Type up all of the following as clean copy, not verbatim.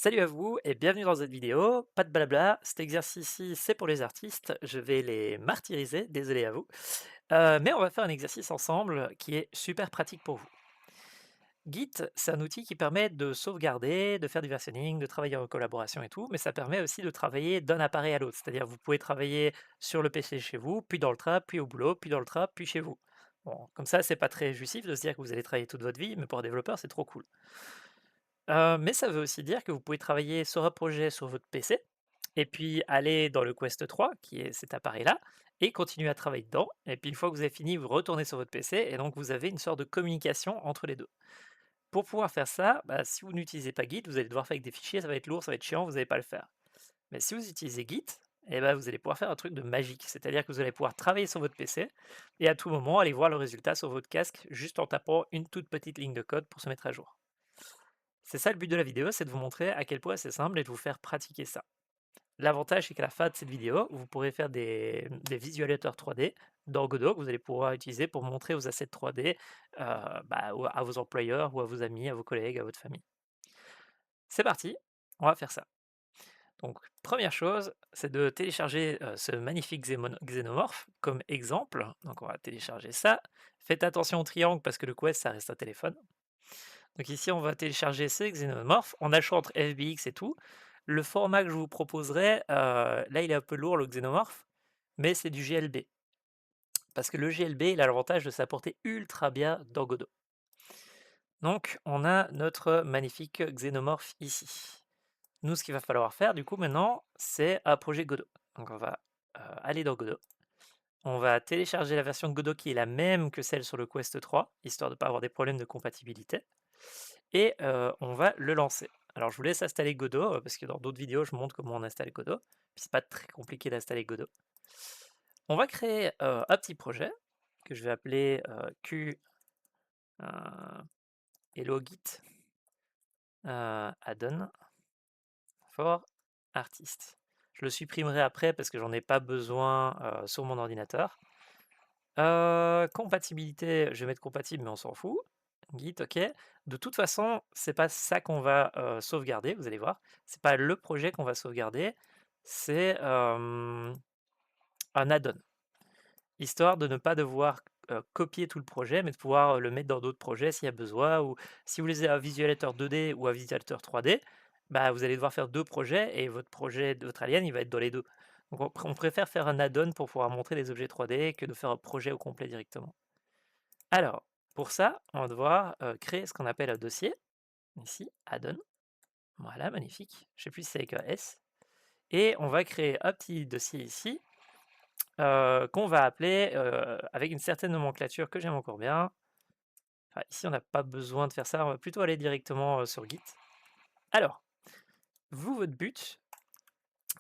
Salut à vous et bienvenue dans cette vidéo. Pas de blabla, cet exercice-ci c'est pour les artistes, je vais les martyriser, désolé à vous. Mais on va faire un exercice ensemble qui est super pratique pour vous. Git, c'est un outil qui permet de sauvegarder, de faire du versionning, de travailler en collaboration et tout, mais ça permet aussi de travailler d'un appareil à l'autre. C'est-à-dire vous pouvez travailler sur le PC chez vous, puis dans le trap, puis au boulot, puis dans le trap, puis chez vous. Bon, comme ça, c'est pas très justif de se dire que vous allez travailler toute votre vie, mais pour un développeur, c'est trop cool. Mais ça veut aussi dire que vous pouvez travailler sur un projet sur votre PC et puis aller dans le Quest 3 qui est cet appareil-là et continuer à travailler dedans et puis une fois que vous avez fini, vous retournez sur votre PC et donc vous avez une sorte de communication entre les 2. Pour pouvoir faire ça, bah, si vous n'utilisez pas Git, vous allez devoir faire avec des fichiers, ça va être lourd, ça va être chiant, vous n'allez pas le faire. Mais si vous utilisez Git, et ben vous allez pouvoir faire un truc de magique, c'est-à-dire que vous allez pouvoir travailler sur votre PC et à tout moment aller voir le résultat sur votre casque juste en tapant une toute petite ligne de code pour se mettre à jour. C'est ça le but de la vidéo, c'est de vous montrer à quel point c'est simple et de vous faire pratiquer ça. L'avantage, c'est qu'à la fin de cette vidéo, vous pourrez faire des visualisateurs 3D dans Godot que vous allez pouvoir utiliser pour montrer vos assets 3D à vos employeurs ou à vos amis, à vos collègues, à votre famille. C'est parti, on va faire ça. Donc, première chose, c'est de télécharger ce magnifique xénomorphe comme exemple. Donc, on va télécharger ça. Faites attention au triangle parce que le Quest, ça reste un téléphone. Donc ici, on va télécharger ce xénomorphe. On a le choix entre FBX et tout. Le format que je vous proposerai, là, il est un peu lourd, le xénomorphe, mais c'est du GLB. Parce que le GLB, il a l'avantage de s'apporter ultra bien dans Godot. Donc, on a notre magnifique xénomorphe ici. Nous, ce qu'il va falloir faire, du coup, maintenant, c'est un projet Godot. Donc, on va aller dans Godot. On va télécharger la version de Godot qui est la même que celle sur le Quest 3, histoire de ne pas avoir des problèmes de compatibilité. Et on va le lancer. Alors je vous laisse installer Godot, parce que dans d'autres vidéos, je montre comment on installe Godot. Puis c'est pas très compliqué d'installer Godot. On va créer un petit projet que je vais appeler Q Hello Git add-on for artist. Je le supprimerai après parce que j'en ai pas besoin sur mon ordinateur. Compatibilité, je vais mettre compatible, mais on s'en fout. Git, OK. De toute façon, c'est pas ça qu'on va sauvegarder, vous allez voir. C'est pas le projet qu'on va sauvegarder, c'est un add-on. Histoire de ne pas devoir copier tout le projet, mais de pouvoir le mettre dans d'autres projets s'il y a besoin, ou si vous voulez un visualisateur 2D ou un visualisateur 3D, bah, vous allez devoir faire deux projets et votre projet de votre alien, il va être dans les deux. Donc on préfère faire un add-on pour pouvoir montrer les objets 3D que de faire un projet au complet directement. Alors, pour ça, on va devoir créer ce qu'on appelle un dossier, ici, add-on. Voilà, magnifique. Je ne sais plus si c'est avec un S. Et on va créer un petit dossier ici qu'on va appeler avec une certaine nomenclature que j'aime encore bien. Enfin, ici, on n'a pas besoin de faire ça, on va plutôt aller directement sur Git. Alors, vous, votre but,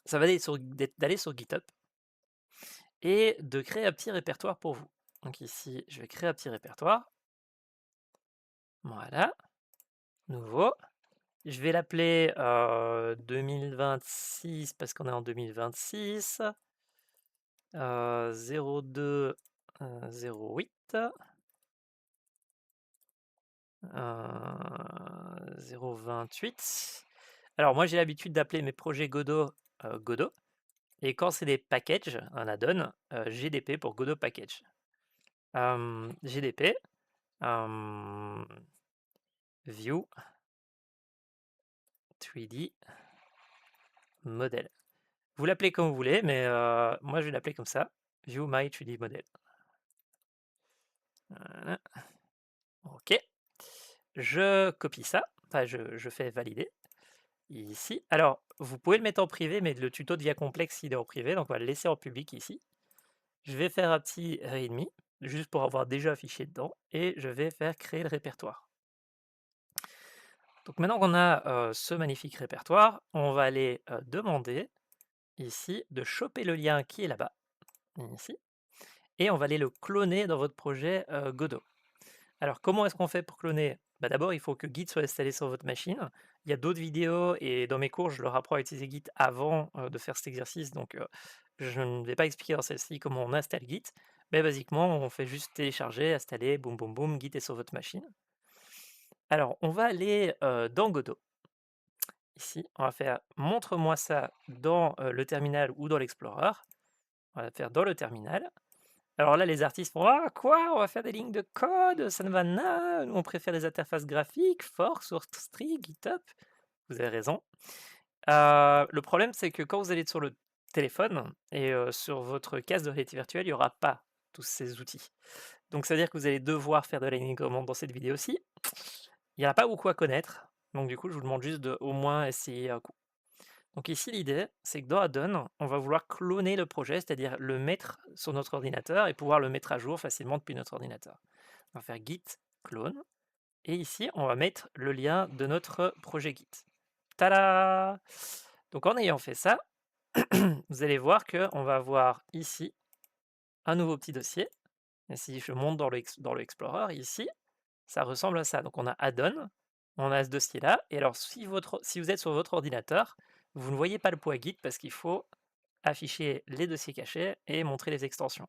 ça va d'aller sur GitHub et de créer un petit répertoire pour vous. Donc ici, je vais créer un petit répertoire. Voilà, nouveau. Je vais l'appeler 2026 parce qu'on est en 2026. 02 08 028. Alors moi j'ai l'habitude d'appeler mes projets Godot Godot et quand c'est des packages, un add-on, GDP pour Godot Package. GDP View 3D Model. Vous l'appelez comme vous voulez, mais moi je vais l'appeler comme ça. View my 3D model. Voilà. OK. Je copie ça, enfin je fais valider ici. Alors, vous pouvez le mettre en privé, mais le tuto devient complexe s'il est en privé, donc on va le laisser en public ici. Je vais faire un petit readme, juste pour avoir déjà affiché dedans, et je vais faire créer le répertoire. Donc maintenant qu'on a ce magnifique répertoire, on va aller demander ici de choper le lien qui est là-bas, ici, et on va aller le cloner dans votre projet Godot. Alors, comment est-ce qu'on fait pour cloner? Bah, d'abord, il faut que Git soit installé sur votre machine. Il y a d'autres vidéos et dans mes cours, je leur apprends à utiliser Git avant de faire cet exercice, donc je ne vais pas expliquer dans celle-ci comment on installe Git. Mais basiquement, on fait juste télécharger, installer, boum boum boum, Git est sur votre machine. Alors, on va aller dans Godot. ici, on va faire montre-moi ça dans le terminal ou dans l'Explorer. On va le faire dans le terminal. Alors là, les artistes font: «Ah quoi? On va faire des lignes de code, ça ne va na, nous on préfère les interfaces graphiques, fork, source tree, GitHub». Vous avez raison. Le problème, c'est que quand vous allez sur le téléphone et sur votre casque de réalité virtuelle, il y aura pas tous ces outils. Donc ça veut dire que vous allez devoir faire de la ligne de commande dans cette vidéo-ci. Il y en a pas beaucoup à connaître, donc du coup, je vous demande juste de au moins essayer un coup. Donc ici, l'idée, c'est que dans Addon, on va vouloir cloner le projet, c'est-à-dire le mettre sur notre ordinateur et pouvoir le mettre à jour facilement depuis notre ordinateur. On va faire git clone et ici, on va mettre le lien de notre projet Git. Tada! Donc en ayant fait ça, vous allez voir qu'on va avoir ici un nouveau petit dossier. Et si je monte dans le Explorer, ici, ça ressemble à ça. Donc on a Addon, on a ce dossier-là. Et alors, si vous êtes sur votre ordinateur, vous ne voyez pas le poids Git parce qu'il faut afficher les dossiers cachés et montrer les extensions.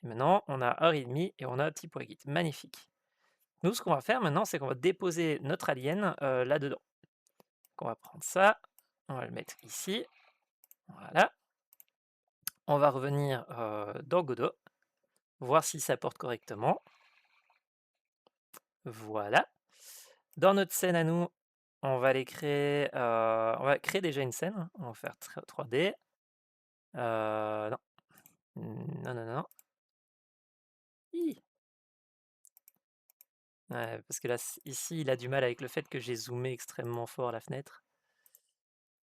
Et maintenant, on a un readme et on a un petit poids Git. Magnifique. Nous, ce qu'on va faire maintenant, c'est qu'on va déposer notre alien là-dedans. Donc on va prendre ça, on va le mettre ici. Voilà. On va revenir dans Godot, voir si ça porte correctement. Voilà. Dans notre scène à nous, on va aller créer, on va créer déjà une scène. On va faire 3D. Non. Non, non, non. Hi. Ouais, parce que là, ici, il a du mal avec le fait que j'ai zoomé extrêmement fort la fenêtre.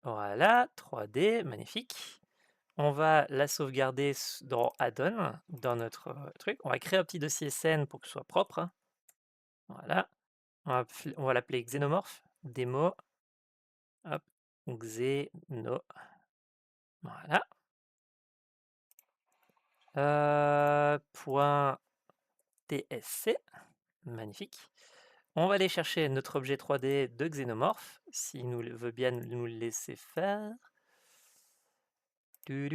Voilà, 3D, magnifique. On va la sauvegarder dans Addon, dans notre truc. On va créer un petit dossier scène pour que ce soit propre, hein. Voilà. On va l'appeler Xenomorph, démo, hop, Xeno, voilà. Point TSC, magnifique. On va aller chercher notre objet 3D de Xenomorph, s'il veut bien nous le laisser faire. Il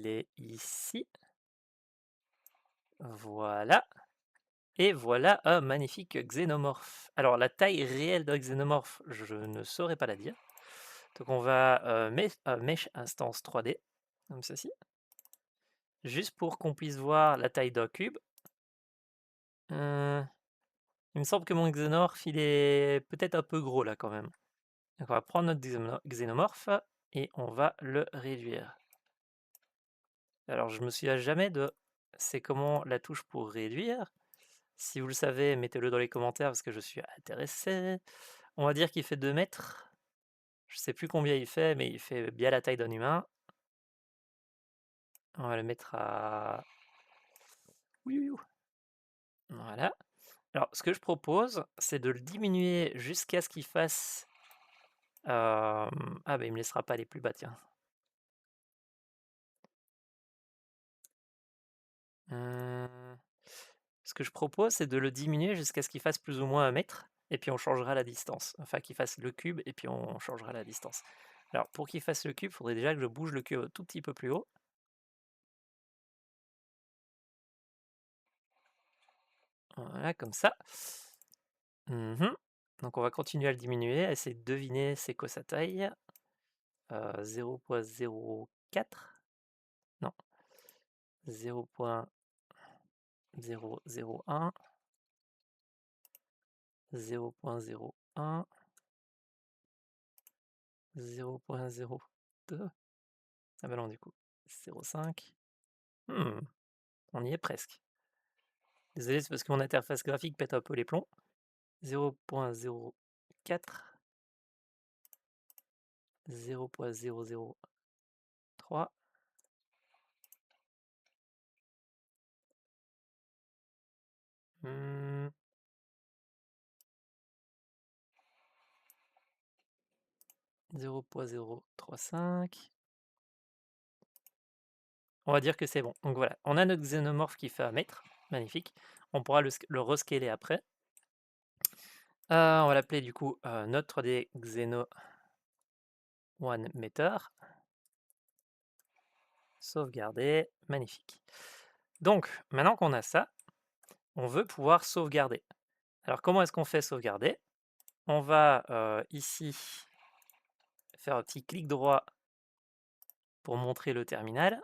est ici. Voilà. Et voilà un magnifique xénomorphe. Alors la taille réelle d'un xénomorphe, je ne saurais pas la dire. Donc on va mesh instance 3D, comme ceci. Juste pour qu'on puisse voir la taille d'un cube. Il me semble que mon xénomorphe, il est peut-être un peu gros là quand même. Donc on va prendre notre xénomorphe et on va le réduire. Alors je me souviens jamais de c'est comment la touche pour réduire. Si vous le savez, mettez-le dans les commentaires parce que je suis intéressé. On va dire qu'il fait 2 mètres. Je sais plus combien il fait, mais il fait bien la taille d'un humain. On va le mettre à... Voilà. Alors, ce que je propose, c'est de le diminuer jusqu'à ce qu'il fasse... Ah, ben il me laissera pas aller plus bas, tiens. Ce que je propose, c'est de le diminuer jusqu'à ce qu'il fasse plus ou moins 1 mètre, et puis on changera la distance. Enfin, qu'il fasse le cube, et puis on changera la distance. Alors, pour qu'il fasse le cube, il faudrait déjà que je bouge le cube un tout petit peu plus haut. Voilà, comme ça. Donc on va continuer à le diminuer, à essayer de deviner c'est quoi sa taille. 0,04. Non. 0,001. 0,01. 0,02. Ah bah non, du coup. 0,5. On y est presque. Désolé, c'est parce que mon interface graphique pète un peu les plombs. 0,04. 0,003. 0,035. On va dire que c'est bon. Donc voilà, on a notre xénomorphe qui fait 1 mètre. Magnifique. On pourra le rescaler après. On va l'appeler du coup notre 3D Xeno 1 meter. Sauvegarder. Magnifique. Donc, maintenant qu'on a ça, on veut pouvoir sauvegarder. Alors, comment est-ce qu'on fait sauvegarder? On va ici faire un petit clic droit pour montrer le terminal.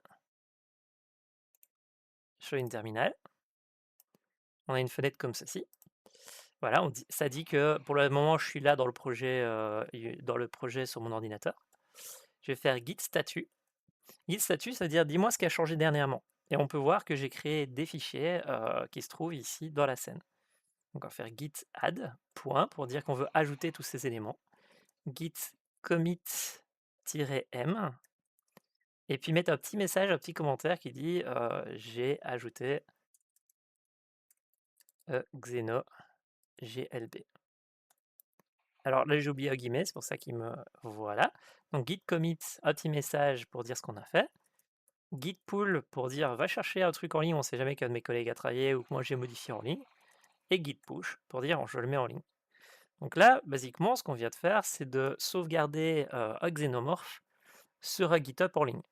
Show in terminal. On a une fenêtre comme ceci. Voilà, ça dit que pour le moment, je suis là dans le projet sur mon ordinateur. Je vais faire git statut. Git statut, ça veut dire dis-moi ce qui a changé dernièrement. Et on peut voir que j'ai créé des fichiers qui se trouvent ici dans la scène. Donc on va faire git add, point, pour dire qu'on veut ajouter tous ces éléments. Git commit-m, et puis mettre un petit message, un petit commentaire qui dit j'ai ajouté Xeno GLB. Alors là, j'ai oublié un guillemet, c'est pour ça qu'il me... Voilà. Donc git commit, un petit message pour dire ce qu'on a fait. Git pull pour dire va chercher un truc en ligne, on ne sait jamais qu'un de mes collègues a travaillé ou que moi j'ai modifié en ligne. Et git push pour dire je le mets en ligne. Donc là, basiquement, ce qu'on vient de faire, c'est de sauvegarder un xénomorphe sur un GitHub en ligne.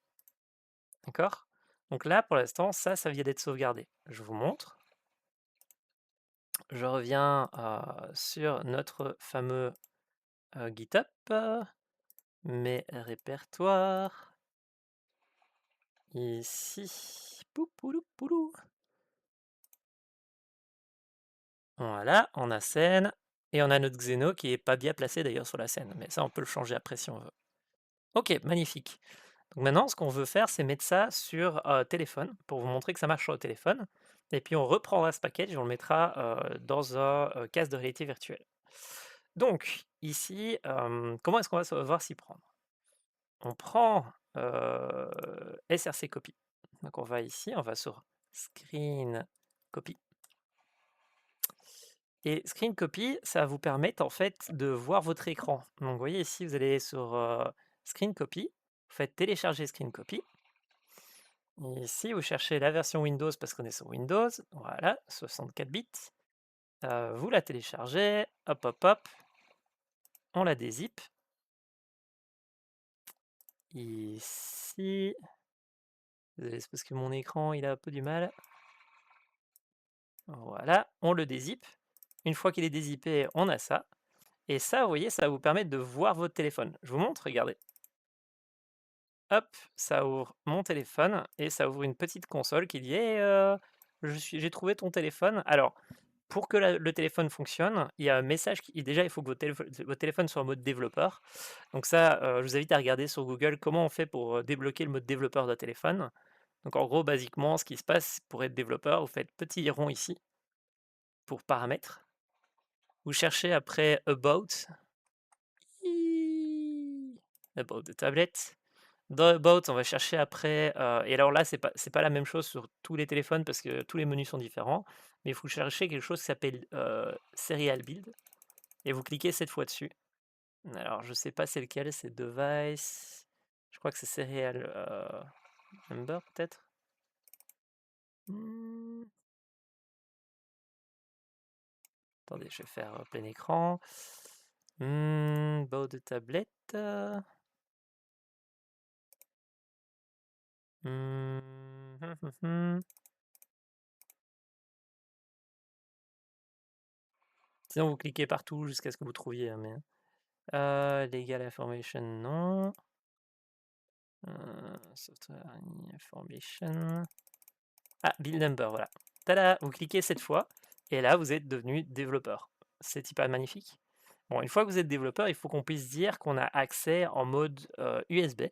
D'accord? Donc là, pour l'instant, ça vient d'être sauvegardé. Je vous montre. Je reviens sur notre fameux GitHub, mes répertoires, ici. Poupoulou, poulou. Voilà, on a scène, et on a notre Xeno qui est pas bien placé d'ailleurs sur la scène, mais ça on peut le changer après si on veut. Ok, magnifique. Donc maintenant, ce qu'on veut faire, c'est mettre ça sur téléphone, pour vous montrer que ça marche sur le téléphone. Et puis on reprendra ce package et on le mettra dans un casque de réalité virtuelle. Donc, ici, comment est-ce qu'on va savoir s'y prendre? On prend src copy. Donc on va ici, on va sur screen copy. Et screen copy, ça va vous permettre en fait de voir votre écran. Donc vous voyez ici, vous allez sur screen copy, vous faites télécharger screen copy. Et ici, vous cherchez la version Windows parce qu'on est sur Windows. Voilà, 64 bits. Vous la téléchargez, hop hop hop, on la dézip. Ici, désolé, c'est parce que mon écran il a un peu du mal. Voilà, on le dézip. Une fois qu'il est dézippé, on a ça. Et ça, vous voyez, ça va vous permettre de voir votre téléphone. Je vous montre, regardez. Hop, ça ouvre mon téléphone et ça ouvre une petite console qui dit «Hey, j'ai trouvé ton téléphone». Alors, pour que le téléphone fonctionne, il y a un message déjà, il faut que votre téléphone soit en mode développeur. Donc ça, je vous invite à regarder sur Google comment on fait pour débloquer le mode développeur d'un téléphone. Donc en gros, basiquement, ce qui se passe pour être développeur, vous faites petit rond ici pour paramètres. Vous cherchez après About. About de tablette. Dans About, on va chercher après, et alors là, c'est pas la même chose sur tous les téléphones parce que tous les menus sont différents, mais il faut chercher quelque chose qui s'appelle Serial Build, et vous cliquez 7 fois dessus. Alors, je sais pas c'est lequel, c'est Device, je crois que c'est Serial Number peut-être. Attendez, je vais faire plein écran. About de tablette. Sinon, vous cliquez partout jusqu'à ce que vous trouviez. Mais... legal information, non. Software information. Ah, build number, voilà. Tada, vous cliquez cette fois, et là, vous êtes devenu développeur. C'est hyper magnifique. Bon, une fois que vous êtes développeur, il faut qu'on puisse dire qu'on a accès en mode USB.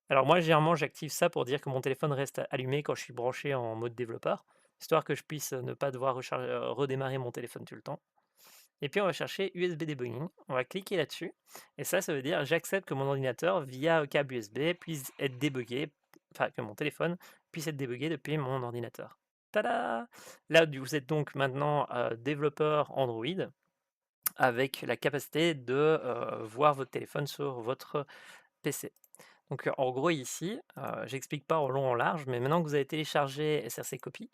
Alors moi, généralement, j'active ça pour dire que mon téléphone reste allumé quand je suis branché en mode développeur, histoire que je puisse ne pas devoir redémarrer mon téléphone tout le temps. Et puis on va chercher USB debugging, on va cliquer là-dessus, et ça veut dire j'accepte que mon ordinateur, via un câble USB, puisse être débugué, enfin que mon téléphone puisse être débugué depuis mon ordinateur. Tada! Là, vous êtes donc maintenant développeur Android, avec la capacité de voir votre téléphone sur votre PC. Donc en gros ici, j'explique pas en long en large, mais maintenant que vous avez téléchargé src copy,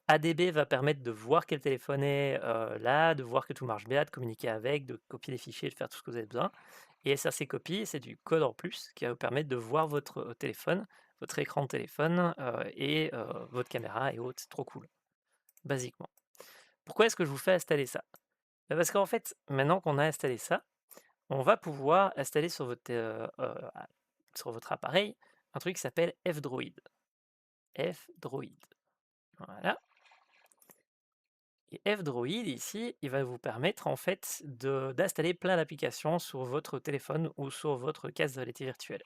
ADB va permettre de voir quel téléphone est là, de voir que tout marche bien, de communiquer avec, de copier les fichiers, de faire tout ce que vous avez besoin. Et src copy, c'est du code en plus qui va vous permettre de voir votre téléphone, votre écran de téléphone et votre caméra et autres. C'est trop cool, basiquement. Pourquoi est-ce que je vous fais installer ça? Bah, parce qu'en fait, maintenant qu'on a installé ça, on va pouvoir installer sur votre appareil un truc qui s'appelle F-Droid. F-Droid. Voilà. Et F-Droid ici, il va vous permettre en fait d'installer plein d'applications sur votre téléphone ou sur votre casque de réalité virtuelle.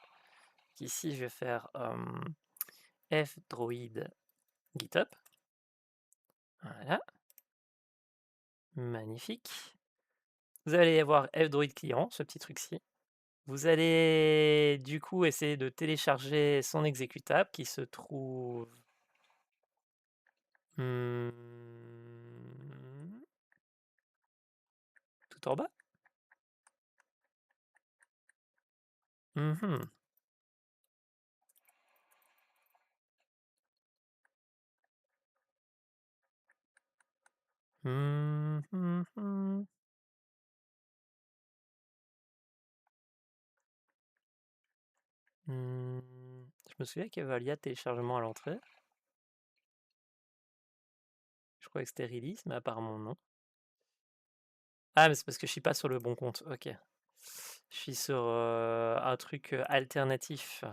Ici, je vais faire F-Droid GitHub. Voilà, magnifique. Vous allez avoir F-Droid client, ce petit truc-ci. Vous allez du coup essayer de télécharger son exécutable qui se trouve hmm, tout en bas. Mhm. Mhm. Hmm. Je me souviens qu'il y avait un lien de téléchargement à l'entrée. Je croyais que c'était release, mais apparemment non. Ah, mais c'est parce que je suis pas sur le bon compte. Ok. Je suis sur un truc alternatif.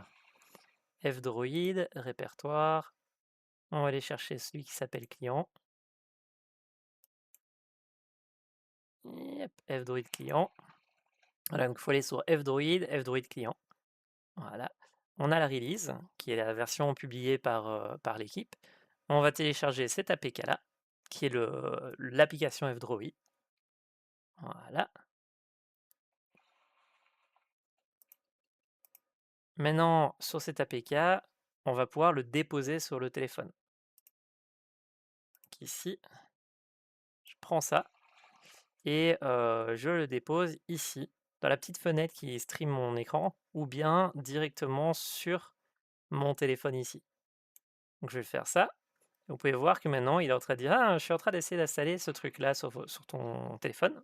F-Droid, répertoire. On va aller chercher celui qui s'appelle client. Yep, F-Droid client. Voilà, donc il faut aller sur F-Droid, F-Droid client. Voilà. On a la release, qui est la version publiée par l'équipe. On va télécharger cet APK-là, qui est l'application F-Droid. Voilà. Maintenant, sur cet APK, on va pouvoir le déposer sur le téléphone. Donc ici, je prends ça et je le dépose ici, dans la petite fenêtre qui stream mon écran, ou bien directement sur mon téléphone ici. Donc je vais faire ça. Vous pouvez voir que maintenant, il est en train de dire: «Ah, je suis en train d'essayer d'installer ce truc-là sur ton téléphone».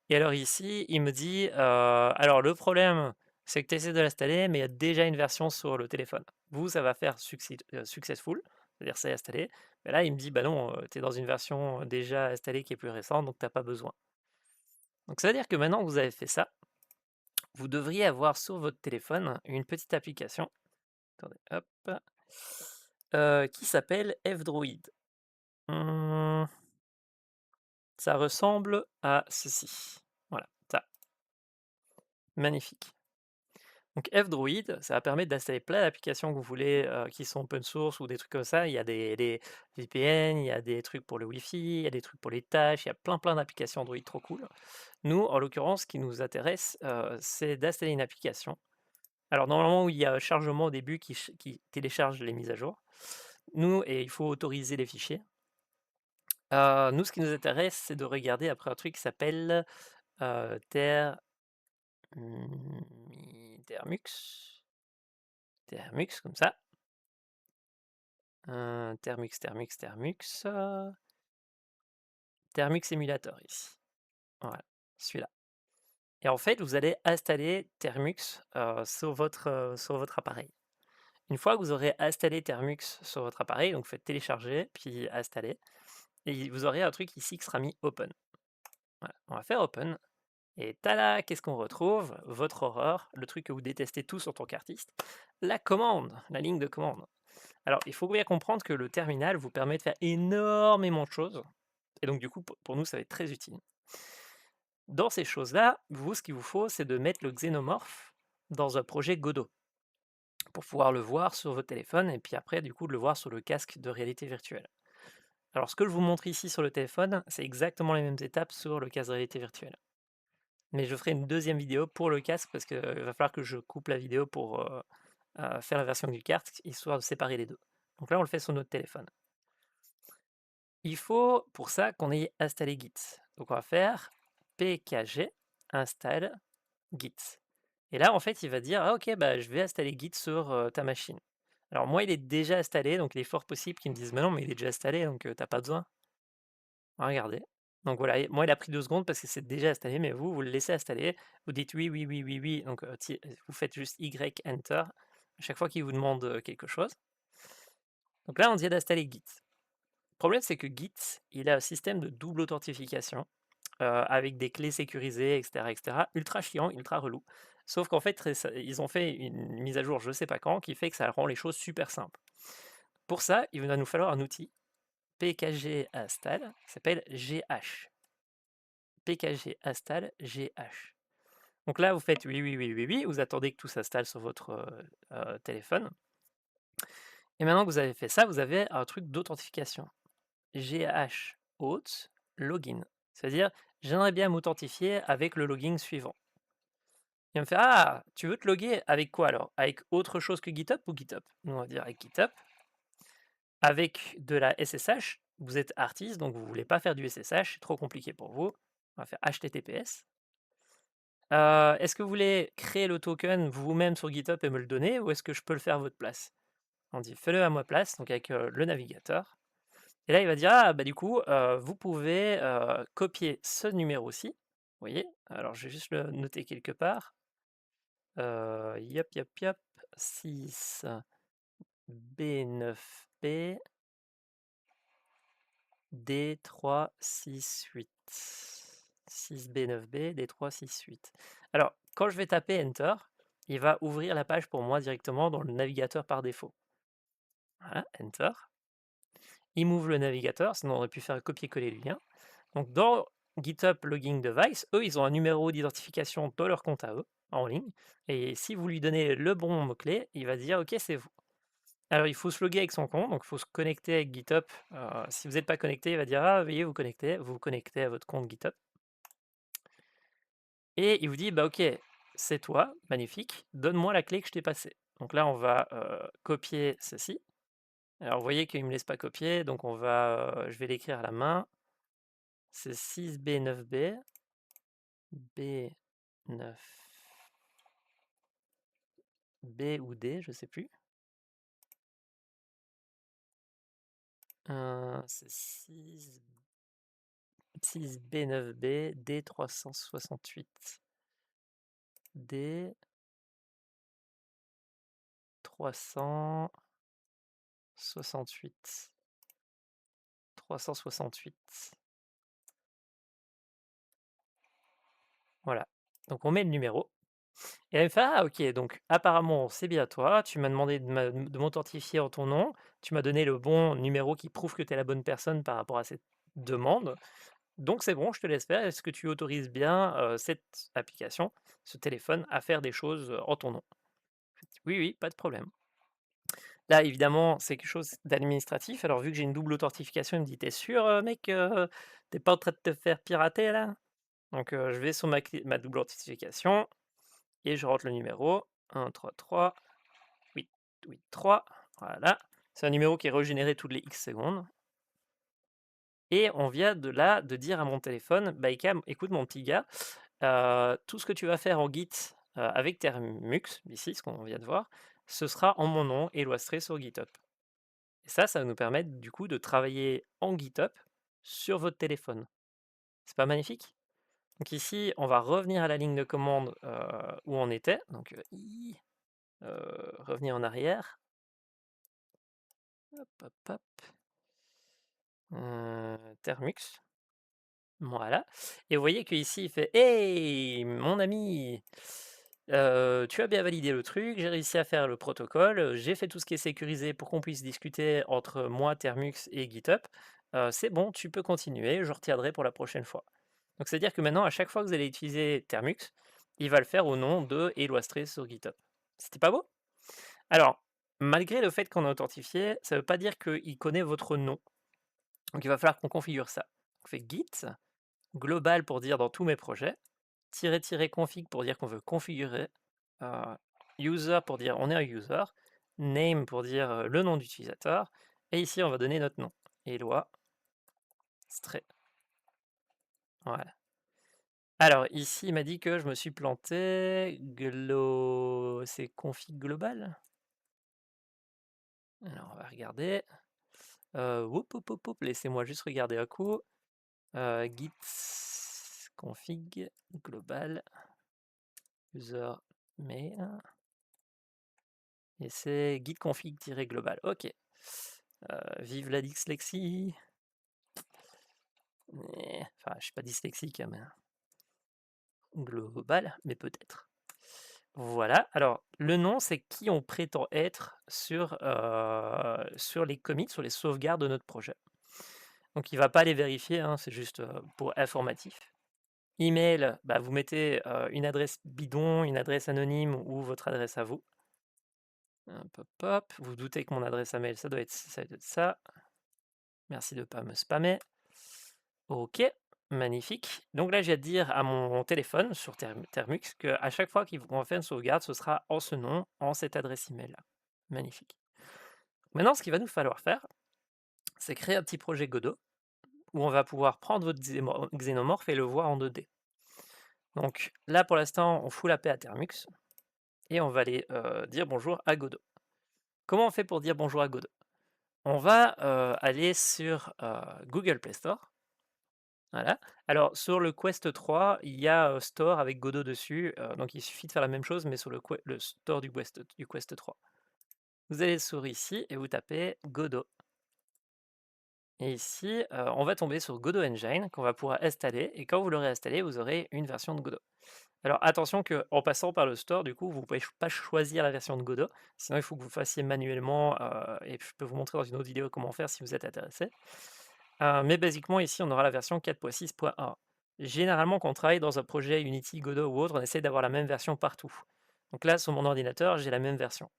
Et alors ici, il me dit: alors le problème, c'est que tu essaies de l'installer, mais il y a déjà une version sur le téléphone. Vous, ça va faire successful, c'est-à-dire c'est installé. Mais là, il me dit: «Bah non, tu es dans une version déjà installée qui est plus récente, donc tu as pas besoin». Donc ça veut dire que maintenant que vous avez fait ça, vous devriez avoir sur votre téléphone une petite application, attendez, hop, qui s'appelle F-Droid. Mmh, ça ressemble à ceci. Voilà, ça, magnifique. Donc F-Droid, ça va permettre d'installer plein d'applications que vous voulez, qui sont open source ou des trucs comme ça. Il y a des VPN, il y a des trucs pour le Wi-Fi, il y a des trucs pour les tâches, il y a plein d'applications Android trop cool. Nous, en l'occurrence, ce qui nous intéresse, c'est d'installer une application. Alors normalement, il y a un chargement au début qui télécharge les mises à jour. Nous, et il faut autoriser les fichiers. Nous, ce qui nous intéresse, c'est de regarder après un truc qui s'appelle Termux. Termux, comme ça. Termux Emulator ici. Voilà, celui-là. Et en fait, vous allez installer Termux sur votre appareil. Une fois que vous aurez installé Termux sur votre appareil, donc faites télécharger, puis installer, et vous aurez un truc ici qui sera mis Open. Voilà, on va faire Open, et tada, qu'est-ce qu'on retrouve? Votre horreur, le truc que vous détestez tous en tant qu'artiste, la commande, la ligne de commande. Alors, il faut bien comprendre que le terminal vous permet de faire énormément de choses, et donc du coup, pour nous, ça va être très utile. Dans ces choses-là, vous, ce qu'il vous faut, c'est de mettre le xénomorphe dans un projet Godot pour pouvoir le voir sur votre téléphone et puis après, du coup, de le voir sur le casque de réalité virtuelle. Alors, ce que je vous montre ici sur le téléphone, c'est exactement les mêmes étapes sur le casque de réalité virtuelle. Mais je ferai une deuxième vidéo pour le casque parce qu'il va falloir que je coupe la vidéo pour faire la version du casque, histoire de séparer les deux. Donc là, on le fait sur notre téléphone. Il faut pour ça qu'on ait installé Git. Donc on va faire pkg install Git. Et là, en fait, il va dire: «Ah OK, bah, je vais installer Git sur, ta machine». Alors moi, il est déjà installé, donc il est fort possible qu'il me dise: «Mais non, mais il est déjà installé, donc tu pas besoin». Regardez. Donc voilà, et moi, il a pris 2 secondes parce que c'est déjà installé, mais vous, vous le laissez installer. Vous dites: «Oui, oui, oui, oui, oui», donc vous faites juste Y enter à chaque fois qu'il vous demande, quelque chose. Donc là, on vient d'installer Git. Le problème, c'est que Git, il a un système de double authentification. avec des clés sécurisées et cetera. Ultra chiant, ultra relou. Sauf qu'en fait, ils ont fait une mise à jour, je sais pas quand, qui fait que ça rend les choses super simples. Pour ça, il va nous falloir un outil PKG Astal qui s'appelle GH. PKG Astal GH. Donc là, vous faites oui, oui, oui, oui, oui, vous attendez que tout s'installe sur votre téléphone. Et maintenant que vous avez fait ça, vous avez un truc d'authentification. GH Auth Login. C'est-à-dire, j'aimerais bien m'authentifier avec le login suivant. Il va me faire ah, tu veux te loguer avec quoi alors? Avec autre chose que GitHub ou GitHub? Nous, on va dire avec GitHub. Avec de la SSH, vous êtes artiste, donc vous voulez pas faire du SSH, c'est trop compliqué pour vous. On va faire HTTPS. Est-ce que vous voulez créer le token vous-même sur GitHub et me le donner, ou est-ce que je peux le faire à votre place? On dit fais-le à ma place, donc avec le navigateur. Et là, il va dire ah bah du coup, vous pouvez copier ce numéro-ci. Vous voyez? Alors je vais juste le noter quelque part. Yop, yop, yop, 6 B9B D368. 6B9B D368. Alors, quand je vais taper Enter, il va ouvrir la page pour moi directement dans le navigateur par défaut. Voilà, Enter. Il m'ouvre le navigateur, sinon on aurait pu faire copier-coller le lien. Donc dans GitHub Logging Device, eux, ils ont un numéro d'identification de leur compte à eux, en ligne. Et si vous lui donnez le bon mot-clé, il va dire OK, c'est vous. Alors il faut se loguer avec son compte, donc il faut se connecter avec GitHub. Si vous n'êtes pas connecté, il va dire ah, veuillez vous connectez à votre compte GitHub. Et il vous dit bah OK, c'est toi, magnifique, donne-moi la clé que je t'ai passée. Donc là, on va copier ceci. Alors vous voyez qu'il ne me laisse pas copier, donc je vais l'écrire à la main. C'est 6B9B, B9, B ou D, je sais plus. C'est 6B9B, D368. D368. 368. Voilà. Donc on met le numéro. Et elle me fait ah ok, donc apparemment c'est bien toi, tu m'as demandé de m'authentifier en ton nom, tu m'as donné le bon numéro qui prouve que tu es la bonne personne par rapport à cette demande. Donc c'est bon, je te laisse faire. Est-ce que tu autorises bien cette application, ce téléphone, à faire des choses en ton nom? Je dis, oui, oui, pas de problème. Là, évidemment, c'est quelque chose d'administratif. Alors, vu que j'ai une double authentification, il me dit, t'es sûr, mec, t'es pas en train de te faire pirater là? Donc, je vais sur ma double authentification et je rentre le numéro 133 883. Voilà. C'est un numéro qui est régénéré toutes les X secondes. Et on vient de là de dire à mon téléphone, bah écoute mon petit gars, tout ce que tu vas faire en Git avec Termux, ici, ce qu'on vient de voir, ce sera en mon nom et loistré sur GitHub. Et ça va nous permettre du coup de travailler en GitHub sur votre téléphone. C'est pas magnifique? Donc ici, on va revenir à la ligne de commande où on était. Donc revenir en arrière. Hop, hop, hop. Termux. Voilà. Et vous voyez qu'ici, il fait hey, mon ami, tu as bien validé le truc, j'ai réussi à faire le protocole, j'ai fait tout ce qui est sécurisé pour qu'on puisse discuter entre moi, Termux et GitHub. C'est bon, tu peux continuer, je retiendrai pour la prochaine fois. Donc c'est-à-dire que maintenant, à chaque fois que vous allez utiliser Termux, il va le faire au nom de Eloistré sur GitHub. C'était pas beau? Alors, malgré le fait qu'on a authentifié, ça ne veut pas dire qu'il connaît votre nom. Donc il va falloir qu'on configure ça. On fait git global pour dire dans tous mes projets, config pour dire qu'on veut configurer, user pour dire on est un user, name pour dire le nom d'utilisateur, et ici on va donner notre nom, Eloi Stray. Voilà. Alors ici il m'a dit que je me suis planté, c'est config global. Alors on va regarder. Laissez-moi juste regarder un coup. Git config global user mail et c'est git config-global. Ok. Vive la dyslexie. Enfin, je suis pas dyslexique, hein, mais global, mais peut-être. Voilà, alors le nom, c'est qui on prétend être sur les commits, sur les sauvegardes de notre projet. Donc il va pas les vérifier, hein, c'est juste, pour informatif. Email, bah, vous mettez, une adresse bidon, une adresse anonyme ou votre adresse à vous. Hop, hop, hop. Vous doutez que mon adresse à mail, ça doit être ça. Merci de ne pas me spammer. OK, magnifique. Donc là, j'ai à dire à mon téléphone sur Termux qu'à chaque fois qu'on va faire une sauvegarde, ce sera en ce nom, en cette adresse email-là. Magnifique. Maintenant, ce qu'il va nous falloir faire, c'est créer un petit projet Godot où on va pouvoir prendre votre xénomorphe et le voir en 2D. Donc là, pour l'instant, on fout la paix à Termux et on va aller dire bonjour à Godot. Comment on fait pour dire bonjour à Godot? On va aller sur Google Play Store. Voilà. Alors sur le Quest 3, il y a Store avec Godot dessus, donc il suffit de faire la même chose, mais sur le store du Quest 3. Vous allez sur ici et vous tapez Godot. Et ici, on va tomber sur Godot Engine qu'on va pouvoir installer. Et quand vous l'aurez installé, vous aurez une version de Godot. Alors attention qu'en passant par le store, du coup, vous ne pouvez pas choisir la version de Godot. Sinon, il faut que vous fassiez manuellement. Et je peux vous montrer dans une autre vidéo comment faire si vous êtes intéressé. Mais basiquement, ici, on aura la version 4.6.1. Généralement, quand on travaille dans un projet Unity, Godot ou autre, on essaie d'avoir la même version partout. Donc là, sur mon ordinateur, j'ai la même version.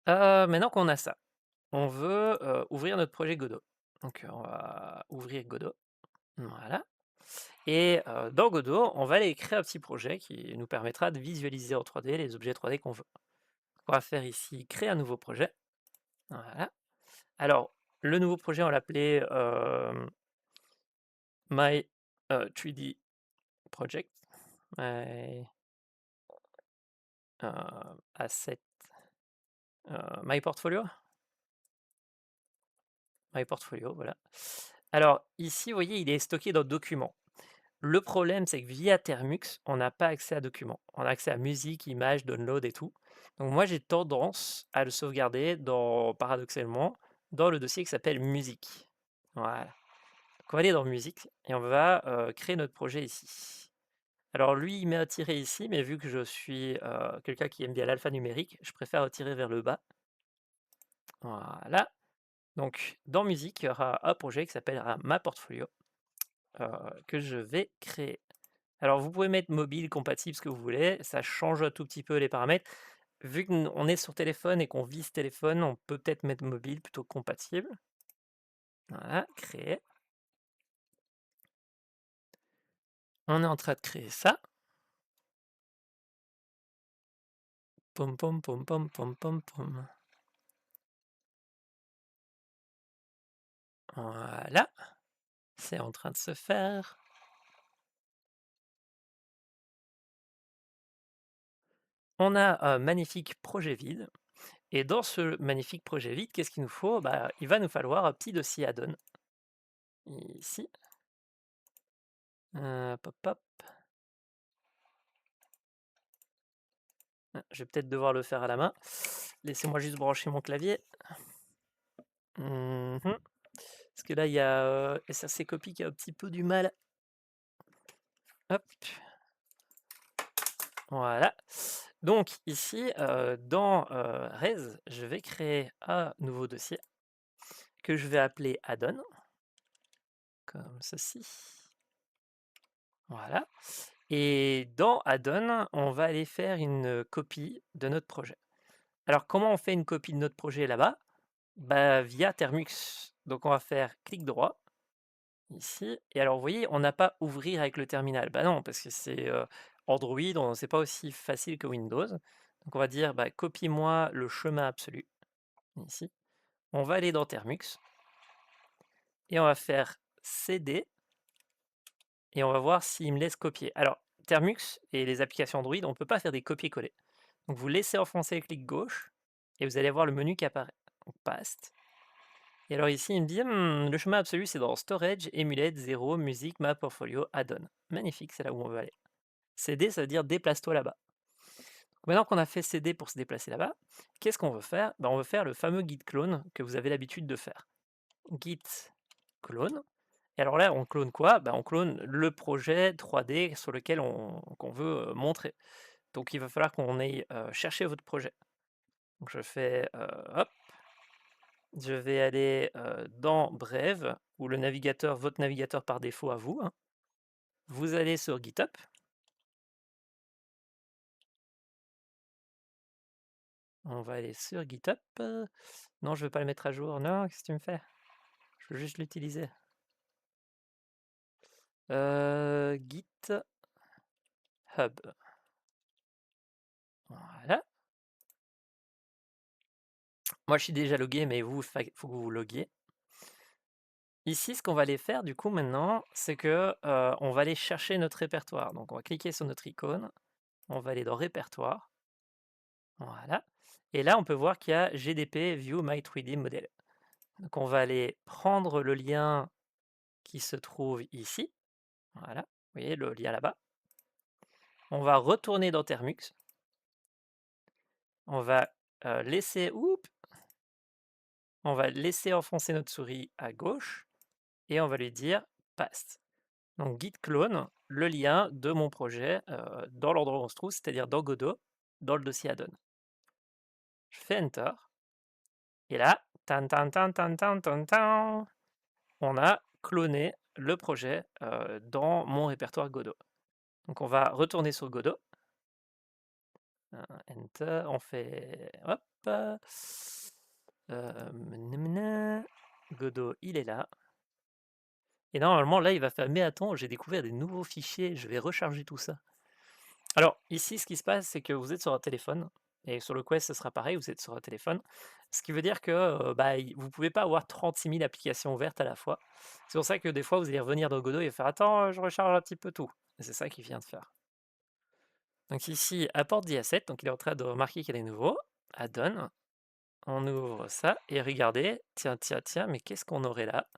Maintenant qu'on a ça, on veut ouvrir notre projet Godot. Donc on va ouvrir Godot. Voilà. Et dans Godot, on va aller créer un petit projet qui nous permettra de visualiser en 3D les objets 3D qu'on veut. On va faire ici créer un nouveau projet. Voilà. Alors, le nouveau projet, on va l'appeler My 3D Project. My Asset. My Portfolio. My Portfolio, voilà. Alors, ici, vous voyez, il est stocké dans Documents. Le problème, c'est que via Termux, on n'a pas accès à documents. On a accès à musique, images, download et tout. Donc moi, j'ai tendance à le sauvegarder paradoxalement, dans le dossier qui s'appelle musique. Voilà. Donc on va aller dans musique et on va créer notre projet ici. Alors lui, il met un tiret ici, mais vu que je suis quelqu'un qui aime bien l'alphanumérique, je préfère le tirer vers le bas. Voilà. Donc dans musique, il y aura un projet qui s'appellera Ma Portfolio, que je vais créer. Alors vous pouvez mettre mobile, compatible, ce que vous voulez, ça change un tout petit peu les paramètres. Vu qu'on est sur téléphone et qu'on vise téléphone, on peut peut-être mettre mobile plutôt que compatible. Voilà, créer. On est en train de créer ça. Pom pom pom pom pom pom pom. Voilà, c'est en train de se faire. On a un magnifique projet vide. Et dans ce magnifique projet vide, qu'est-ce qu'il nous faut? Bah, il va nous falloir un petit dossier add-on. Ici. Pop, pop. Je vais peut-être devoir le faire à la main. Laissez-moi juste brancher mon clavier. Mmh. Parce que là, il y a SRC Copy qui a un petit peu du mal. Hop. Voilà. Donc ici, dans Res, je vais créer un nouveau dossier que je vais appeler add-on, comme ceci. Voilà. Et dans add-on, on va aller faire une copie de notre projet. Alors comment on fait une copie de notre projet là-bas? Bah, via Termux. Donc on va faire clic droit ici. Et alors vous voyez, on n'a pas ouvrir avec le terminal. Bah non, parce que c'est Android, c'est pas aussi facile que Windows. Donc on va dire bah, copie-moi le chemin absolu ici. On va aller dans Termux et on va faire CD et on va voir s'il me laisse copier. Alors Termux et les applications Android, on ne peut pas faire des copier-coller. Donc vous laissez enfoncer le clic gauche et vous allez voir le menu qui apparaît. Donc paste. Et alors ici, il me dit le chemin absolu, c'est dans Storage, Emulate, 0, Musique, Map, Portfolio, Add-on. Magnifique, c'est là où on veut aller. CD, ça veut dire déplace-toi là-bas. Maintenant qu'on a fait CD pour se déplacer là-bas, qu'est-ce qu'on veut faire? Ben, on veut faire le fameux git clone que vous avez l'habitude de faire. Git clone. Et alors là, on clone quoi? Bah, on clone le projet 3D sur lequel qu'on veut, montrer. Donc il va falloir qu'on aille, chercher votre projet. Donc je fais, hop, je vais aller, dans Brave ou le navigateur, votre navigateur par défaut à vous, hein. Vous allez sur GitHub, on va aller sur GitHub, non, je veux pas le mettre à jour. Non, qu'est-ce que tu me fais? Je veux juste l'utiliser. GitHub. Voilà. Moi, je suis déjà logué, mais vous, faut que vous vous loguiez. Ici, ce qu'on va aller faire du coup maintenant, c'est que, on va aller chercher notre répertoire. Donc on va cliquer sur notre icône, on va aller dans répertoire, voilà, et là on peut voir qu'il y a GDP View My 3D Model. Donc on va aller prendre le lien qui se trouve ici, voilà, vous voyez le lien là-bas. On va retourner dans Termux, on va, laisser on va laisser enfoncer notre souris à gauche et on va lui dire paste. Donc git clone le lien de mon projet, dans l'endroit où on se trouve, c'est-à-dire dans Godot, dans le dossier add-on. Je fais enter et là, tan tan tan tan tan tan tan, on a cloné le projet, dans mon répertoire Godot. Donc on va retourner sur Godot, enter, on fait hop, Godot il est là et normalement là il va faire: «Mais attends, j'ai découvert des nouveaux fichiers, je vais recharger tout ça». Alors, ici, ce qui se passe, c'est que vous êtes sur un téléphone et sur le Quest, ce sera pareil, vous êtes sur un téléphone. Ce qui veut dire que, bah, vous pouvez pas avoir 36 000 applications ouvertes à la fois. C'est pour ça que des fois, vous allez revenir dans Godot et faire: «Attends, je recharge un petit peu tout» et c'est ça qu'il vient de faire. Donc ici, apport the asset, donc il est en train de remarquer qu'il est nouveau. Add-on, on ouvre ça et regardez, tiens, tiens, tiens, mais qu'est-ce qu'on aurait là?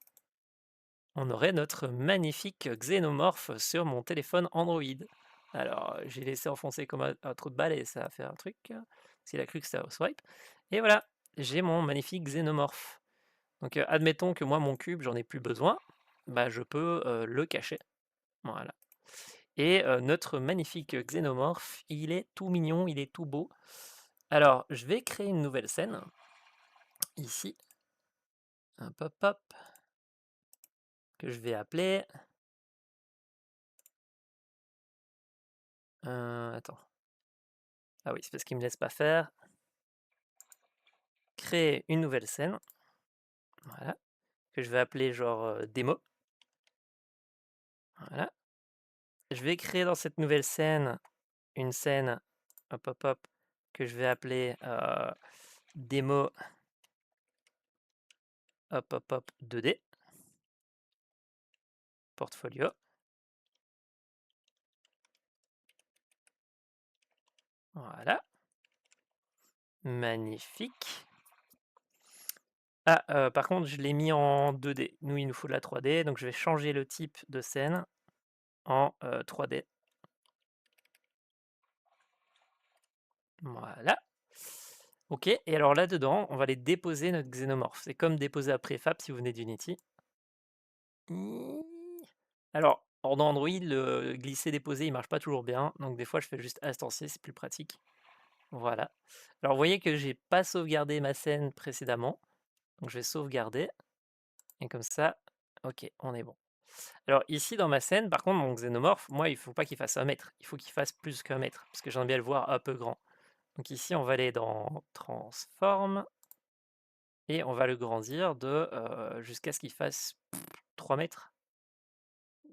On aurait notre magnifique xénomorphe sur mon téléphone Android. Alors, j'ai laissé enfoncer comme un trou de balle et ça a fait un truc, parce qu'il a cru que c'était un swipe. Et voilà, j'ai mon magnifique xénomorphe. Donc, admettons que moi, mon cube, j'en ai plus besoin, bah, je peux le cacher. Voilà. Et notre magnifique xénomorphe, il est tout mignon, il est tout beau. Alors, je vais créer une nouvelle scène, ici. Hop, hop, hop, que je vais appeler. Attends. Ah oui, c'est parce qu'il me laisse pas faire. Créer une nouvelle scène, voilà, que je vais appeler genre démo. Voilà. Je vais créer dans cette nouvelle scène une scène, hop hop hop, que je vais appeler démo hop hop hop 2D, portfolio. Voilà. Magnifique. Ah, par contre, je l'ai mis en 2D. Nous, il nous faut de la 3D, donc je vais changer le type de scène en 3D. Voilà. Ok, et alors là-dedans, on va aller déposer notre xénomorphe. C'est comme déposer à préfab si vous venez d'Unity. Alors, dans Android, le glisser-déposer, il marche pas toujours bien, donc des fois je fais juste instancier, c'est plus pratique. Voilà. Alors vous voyez que j'ai pas sauvegardé ma scène précédemment, donc je vais sauvegarder, et comme ça, ok, on est bon. Alors ici dans ma scène, par contre, mon xénomorphe, moi, il faut pas qu'il fasse 1 mètre, il faut qu'il fasse plus qu'1 mètre, parce que j'aime bien le voir un peu grand. Donc ici, on va aller dans Transform, et on va le grandir de jusqu'à ce qu'il fasse 3 mètres,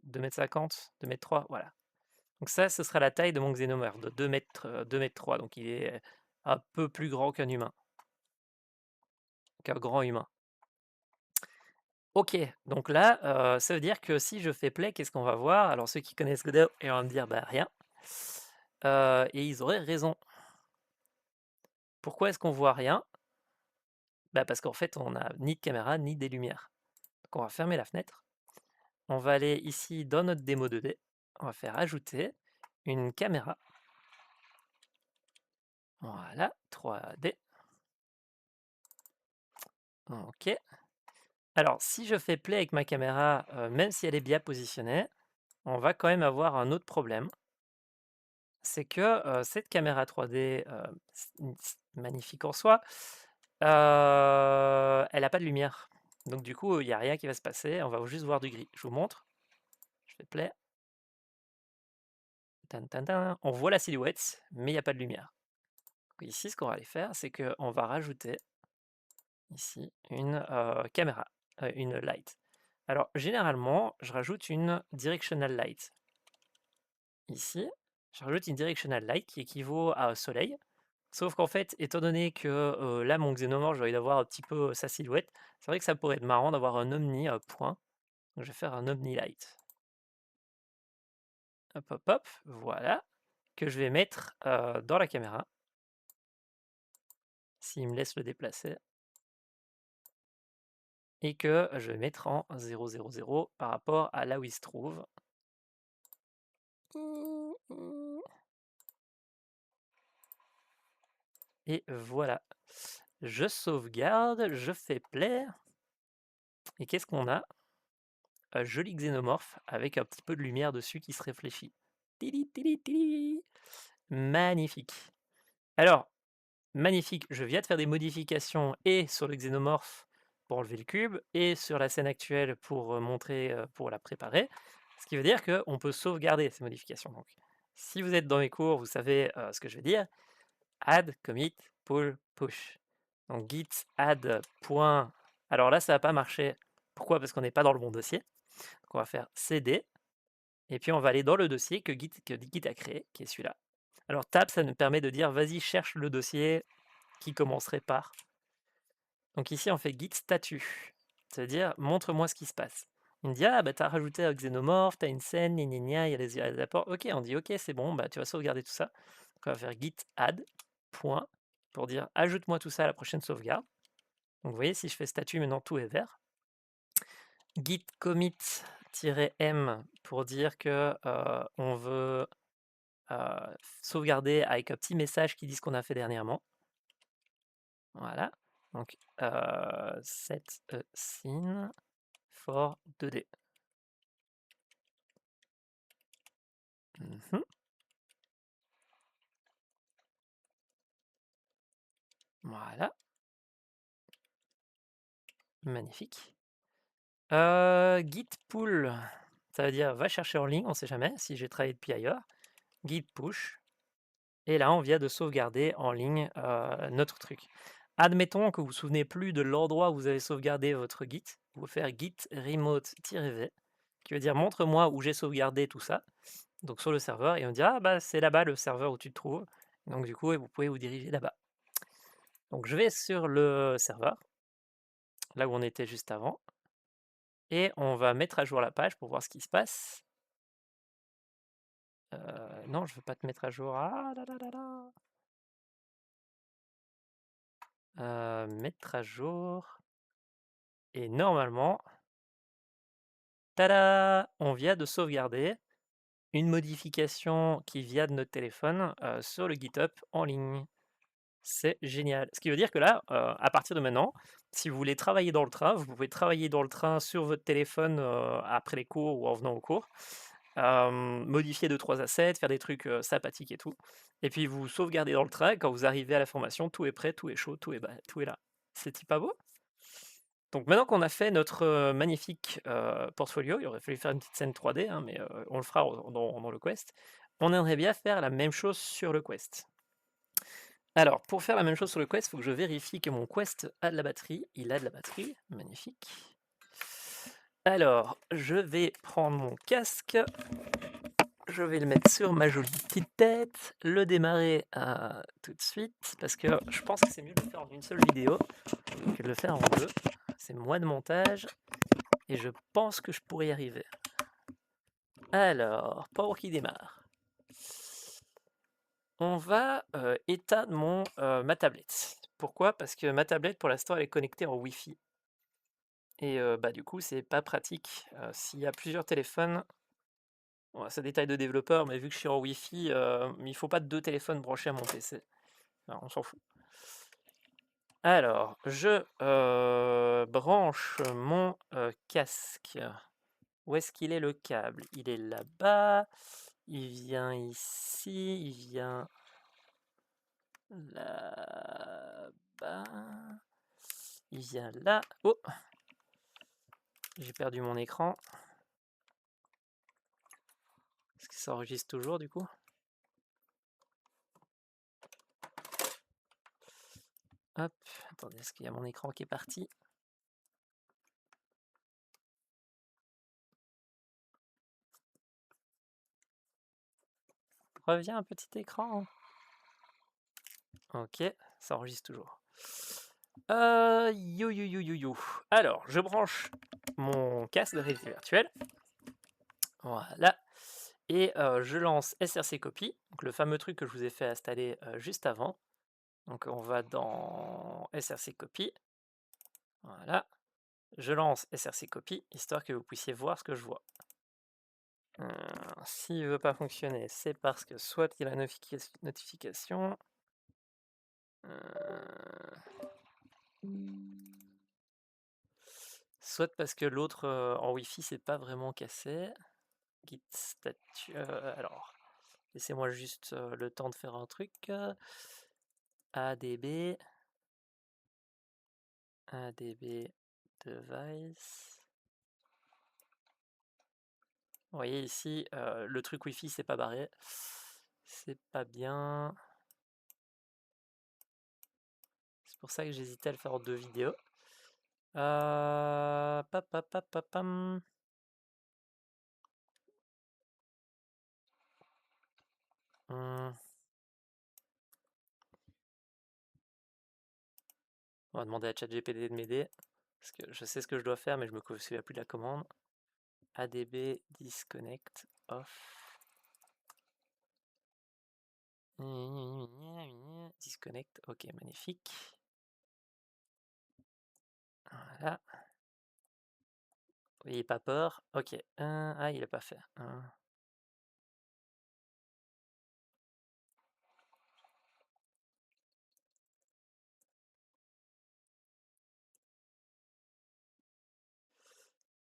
2,50 m, 2,3 m, voilà. Donc ça, ce sera la taille de mon xénomorphe, de 2 mètres, 2,3 m, donc il est un peu plus grand qu'un humain, qu'un grand humain. Ok, donc là, ça veut dire que si je fais play, qu'est-ce qu'on va voir? Alors ceux qui connaissent Godot, ils vont me dire, bah rien. Et ils auraient raison. Pourquoi est-ce qu'on voit rien? Bah parce qu'en fait, on n'a ni de caméra, ni des lumières. Donc on va fermer la fenêtre. On va aller ici dans notre démo 2D. On va faire ajouter une caméra. Voilà, 3D. Ok. Alors, si je fais play avec ma caméra, même si elle est bien positionnée, on va quand même avoir un autre problème. C'est que, cette caméra 3D, magnifique en soi, elle a pas de lumière. Donc du coup, il y a rien qui va se passer, on va juste voir du gris. Je vous montre, je fais play. Tan tan tan, on voit la silhouette, mais il y a pas de lumière. Donc ici, ce qu'on va aller faire, c'est qu'on va rajouter ici une, caméra, une light. Alors généralement, je rajoute une directional light. Ici, je rajoute une directional light qui équivaut à soleil. Sauf qu'en fait, étant donné que, là, mon xénomorphe, je vais avoir un petit peu sa silhouette, c'est vrai que ça pourrait être marrant d'avoir un omni, point. Donc je vais faire un omni light. Hop, hop, hop, voilà, que je vais mettre, dans la caméra. S'il me laisse le déplacer. Et que je vais mettre en 0, 0, 0 par rapport à là où il se trouve. Et voilà. Je sauvegarde, je fais play. Et qu'est-ce qu'on a? Un joli xénomorphe avec un petit peu de lumière dessus qui se réfléchit. Tili, tili, tili. Magnifique. Alors, magnifique, je viens de faire des modifications et sur le xénomorphe pour enlever le cube et sur la scène actuelle pour montrer, pour la préparer. Ce qui veut dire qu'on peut sauvegarder ces modifications. Donc, si vous êtes dans mes cours, vous savez ce que je vais dire. Add, commit, pull, push. Donc git add point. Alors là, ça va pas marcher. Pourquoi? Parce qu'on n'est pas dans le bon dossier. Donc on va faire cd et puis on va aller dans le dossier que Git a créé, qui est celui-là. Alors tab, ça nous permet de dire vas-y cherche le dossier qui commencerait par. Donc ici on fait git statut, c'est-à-dire montre-moi ce qui se passe. Il me dit ah bah t'as rajouté un xénomorphe, t'as une scène, il y a les apports. Ok, on dit ok c'est bon, bah tu vas sauvegarder tout ça. Donc on va faire git add point pour dire ajoute-moi tout ça à la prochaine sauvegarde. Donc vous voyez si je fais statut maintenant tout est vert. Git commit-m pour dire que on veut sauvegarder avec un petit message qui dit ce qu'on a fait dernièrement. Voilà. Donc set a scene for 2D. Voilà. Magnifique. Git pull, ça veut dire va chercher en ligne, on sait jamais si j'ai travaillé depuis ailleurs. Git push. Et là, on vient de sauvegarder en ligne notre truc. Admettons que vous ne vous souvenez plus de l'endroit où vous avez sauvegardé votre Git. Vous pouvez faire git remote-v, qui veut dire montre-moi où j'ai sauvegardé tout ça. Donc sur le serveur, et on dit ah bah c'est là-bas le serveur où tu te trouves. Donc du coup, vous pouvez vous diriger là-bas. Donc je vais sur le serveur, là où on était juste avant, et on va mettre à jour la page pour voir ce qui se passe. Non, je ne veux pas te mettre à jour. Ah là là là là. Mettre à jour. Et normalement, tada! On vient de sauvegarder une modification qui vient de notre téléphone sur le GitHub en ligne. C'est génial. Ce qui veut dire que là, à partir de maintenant, si vous voulez travailler dans le train, vous pouvez travailler dans le train sur votre téléphone après les cours ou en venant au cours. Modifier 2-3 assets, faire des trucs sympathiques et tout. Et puis vous sauvegardez dans le train, et quand vous arrivez à la formation, tout est prêt, tout est chaud, tout est là. C'est pas beau? Donc maintenant qu'on a fait notre magnifique portfolio, il aurait fallu faire une petite scène 3D, hein, mais on le fera dans le Quest. On aimerait bien faire la même chose sur le Quest. Alors, pour faire la même chose sur le Quest, il faut que je vérifie que mon Quest a de la batterie. Il a de la batterie, magnifique. Alors, je vais prendre mon casque, je vais le mettre sur ma jolie petite tête, le démarrer tout de suite, parce que je pense que c'est mieux de le faire en une seule vidéo que de le faire en deux. C'est moins de montage, et je pense que je pourrais y arriver. Alors, Power qui démarre. On va éteindre ma tablette. Pourquoi? Parce que ma tablette, pour l'instant, elle est connectée en Wi-Fi. Et bah, du coup, c'est pas pratique. S'il y a plusieurs téléphones, bon, c'est détail de développeur, mais vu que je suis en Wi-Fi, il faut pas 2 téléphones branchés à mon PC. Alors, on s'en fout. Alors, je branche mon casque. Où est-ce qu'il est le câble? Il est là-bas. Il vient ici. Il vient là-bas. Il vient là. Oh! J'ai perdu mon écran. Est-ce que ça enregistre toujours du coup? Hop, attendez, est-ce qu'il y a mon écran qui est parti? Reviens, petit écran. Ok, ça enregistre toujours. Yo yo yo yo yo. Alors, je branche mon casque de réalité virtuelle. Voilà. Et je lance SRC Copy, donc le fameux truc que je vous ai fait installer juste avant. Donc on va dans SRC Copy. Voilà. Je lance SRC Copy, histoire que vous puissiez voir ce que je vois. S'il ne veut pas fonctionner, c'est parce que soit il y a la notification. Soit parce que l'autre en Wi-Fi c'est pas vraiment cassé. Git statut. Alors, laissez-moi juste le temps de faire un truc. ADB. ADB device. Vous voyez ici, le truc Wi-Fi c'est pas barré. C'est pas bien. C'est pour ça que j'hésitais à le faire en 2 vidéos. Papapapapam. On va demander à ChatGPT de m'aider. Parce que je sais ce que je dois faire, mais je me souviens plus de la commande. ADB disconnect off. Disconnect, ok, magnifique. Voilà. N'ayez pas peur. Ok. Ah, il a pas fait.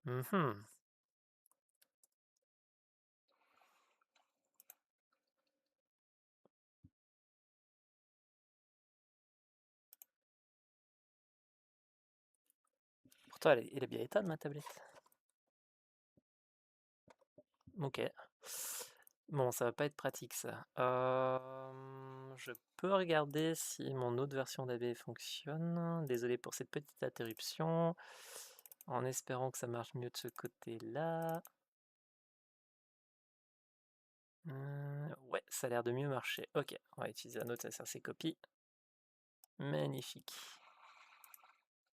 Mhm. Pourtant, elle est bien éteinte, ma tablette. Ok. Bon, ça va pas être pratique, ça. Je peux regarder si mon autre version d'AB fonctionne. Désolé pour cette petite interruption. En espérant que ça marche mieux de ce côté-là. Ouais, ça a l'air de mieux marcher. Ok, on va utiliser un autre SRC copy. Magnifique.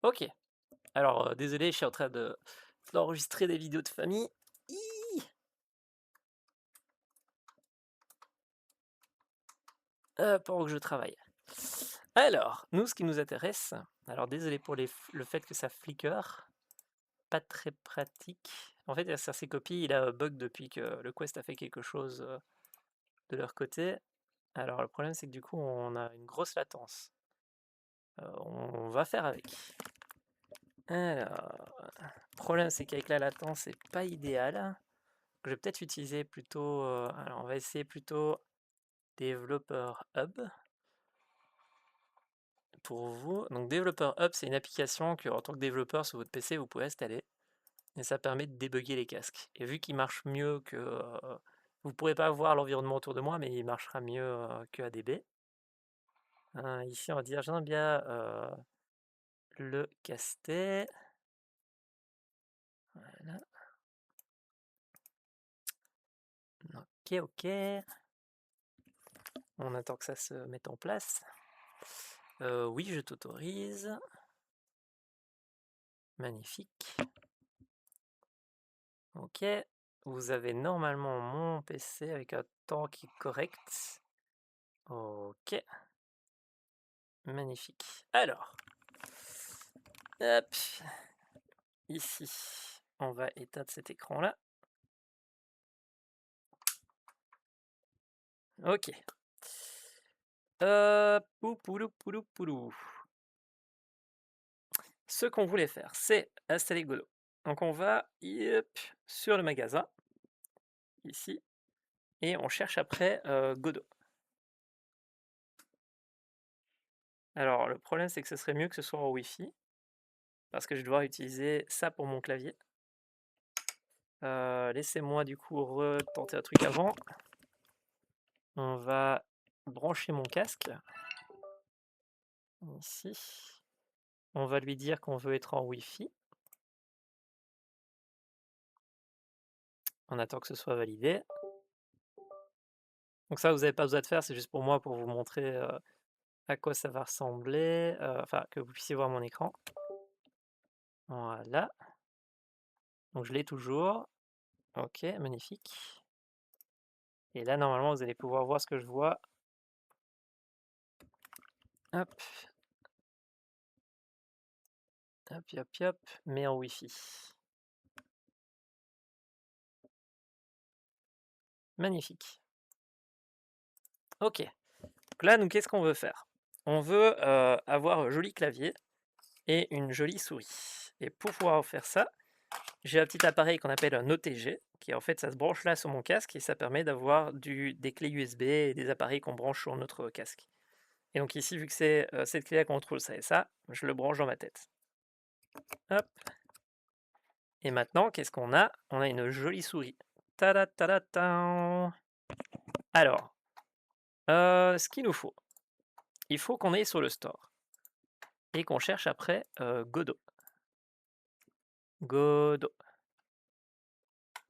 Ok. Alors, désolé, je suis en train d'enregistrer des vidéos de famille. Pendant que je travaille. Alors, nous, ce qui nous intéresse, alors désolé pour le fait que ça flicker, pas très pratique. En fait, SRC Copy, il a un bug depuis que le Quest a fait quelque chose de leur côté. Alors, le problème, c'est que du coup, on a une grosse latence. On va faire avec. Alors, le problème, c'est qu'avec la latence, c'est pas idéal. Je vais peut-être utiliser plutôt. Alors, on va essayer plutôt Developer Hub. Pour vous. Donc Developer Hub, c'est une application que en tant que développeur sur votre PC, vous pouvez installer. Et ça permet de débugger les casques. Et vu qu'il marche mieux que... vous ne pourrez pas voir l'environnement autour de moi, mais il marchera mieux que ADB. Ici, on va dire, j'aime bien le caster. Voilà. Ok, ok. On attend que ça se mette en place. Oui, je t'autorise. Magnifique. Ok. Vous avez normalement mon PC avec un temps qui est correct. Ok. Magnifique. Alors. Hop. Ici. On va éteindre cet écran-là. Ok. Poupoulou, poulou, poulou. Ce qu'on voulait faire, c'est installer Godot. Donc on va sur le magasin, ici, et on cherche après Godot. Alors le problème c'est que ce serait mieux que ce soit en Wi-Fi, parce que je vais devoir utiliser ça pour mon clavier. Laissez-moi du coup retenter un truc avant. On va brancher mon casque, ici. On va lui dire qu'on veut être en Wi-Fi. On attend que ce soit validé. Donc ça, vous n'avez pas besoin de faire, c'est juste pour moi, pour vous montrer à quoi ça va ressembler, enfin que vous puissiez voir mon écran. Voilà. Donc je l'ai toujours. Ok, magnifique. Et là, normalement, vous allez pouvoir voir ce que je vois. Hop, hop, hop, hop, mais en Wi-Fi. Magnifique. Ok. Donc là, nous, qu'est-ce qu'on veut faire? On veut avoir un joli clavier et une jolie souris. Et pour pouvoir faire ça, j'ai un petit appareil qu'on appelle un OTG, qui en fait ça se branche là sur mon casque et ça permet d'avoir des clés USB et des appareils qu'on branche sur notre casque. Et donc ici, vu que c'est cette clé-là contrôle ça et ça, je le branche dans ma tête. Hop. Et maintenant, qu'est-ce qu'on a? On a une jolie souris. Tada tada ta. Alors, ce qu'il nous faut, il faut qu'on aille sur le store et qu'on cherche après Godot. Godot.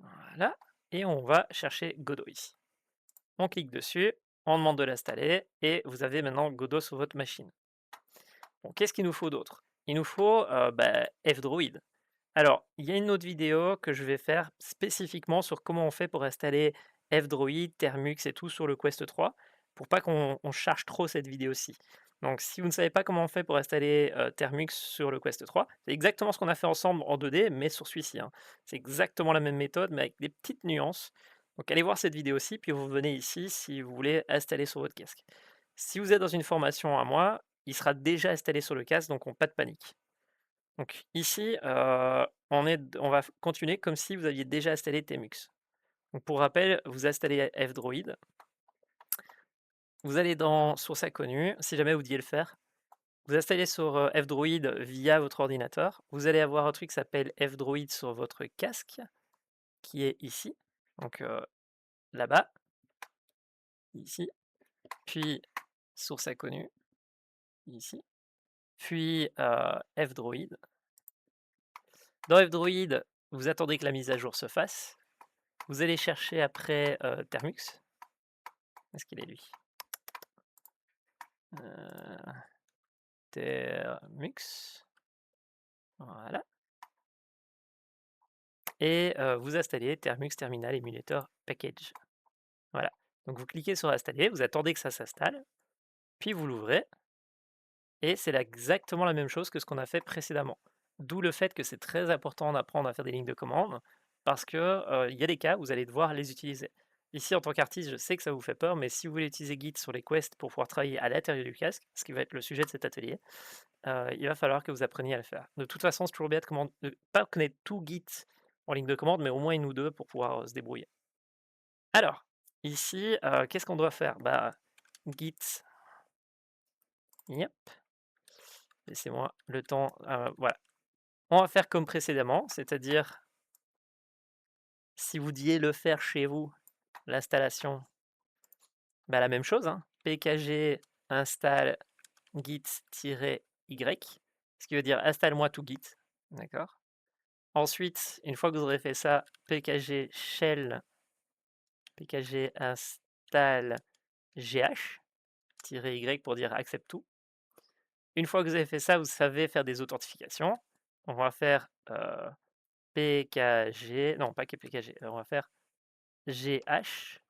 Voilà. Et on va chercher Godot ici. On clique dessus, on demande de l'installer et vous avez maintenant Godot sur votre machine. Bon, qu'est-ce qu'il nous faut d'autre? Il nous faut F-Droid. Alors, il y a une autre vidéo que je vais faire spécifiquement sur comment on fait pour installer F-Droid, Termux et tout sur le Quest 3, pour pas qu'on charge trop cette vidéo-ci. Donc, si vous ne savez pas comment on fait pour installer Termux sur le Quest 3, c'est exactement ce qu'on a fait ensemble en 2D, mais sur celui-ci, hein. C'est exactement la même méthode, mais avec des petites nuances. Donc, allez voir cette vidéo-ci, puis vous venez ici si vous voulez installer sur votre casque. Si vous êtes dans une formation à moi, il sera déjà installé sur le casque, donc pas de panique. Donc ici, on va continuer comme si vous aviez déjà installé Temux. Donc pour rappel, vous installez F-Droid, vous allez dans Source inconnue, si jamais vous deviez le faire, vous installez sur F-Droid via votre ordinateur, vous allez avoir un truc qui s'appelle F-Droid sur votre casque, qui est ici, donc là-bas, ici, puis Source inconnue, ici, puis F-Droid. Dans F-Droid, vous attendez que la mise à jour se fasse. Vous allez chercher après Termux. Est-ce qu'il est lui? Termux. Voilà. Et vous installez Termux Terminal Emulator Package. Voilà. Donc vous cliquez sur installer, vous attendez que ça s'installe, puis vous l'ouvrez, et c'est exactement la même chose que ce qu'on a fait précédemment. D'où le fait que c'est très important d'apprendre à faire des lignes de commande, parce que il y a des cas où vous allez devoir les utiliser. Ici, en tant qu'artiste, je sais que ça vous fait peur, mais si vous voulez utiliser Git sur les quests pour pouvoir travailler à l'intérieur du casque, ce qui va être le sujet de cet atelier, il va falloir que vous appreniez à le faire. De toute façon, c'est toujours bien de pas connaître tout Git en ligne de commande, mais au moins une ou deux pour pouvoir se débrouiller. Alors, ici, qu'est-ce qu'on doit faire? Git, yep. Laissez-moi le temps. Voilà. On va faire comme précédemment, c'est-à-dire, si vous deviez le faire chez vous, l'installation, la même chose, hein. pkg install git-y, ce qui veut dire installe-moi tout Git. D'accord? Ensuite, une fois que vous aurez fait ça, pkg shell pkg install gh-y pour dire accepte tout. Une fois que vous avez fait ça, vous savez faire des authentifications. On va faire pkg, non pas que pkg, on va faire gh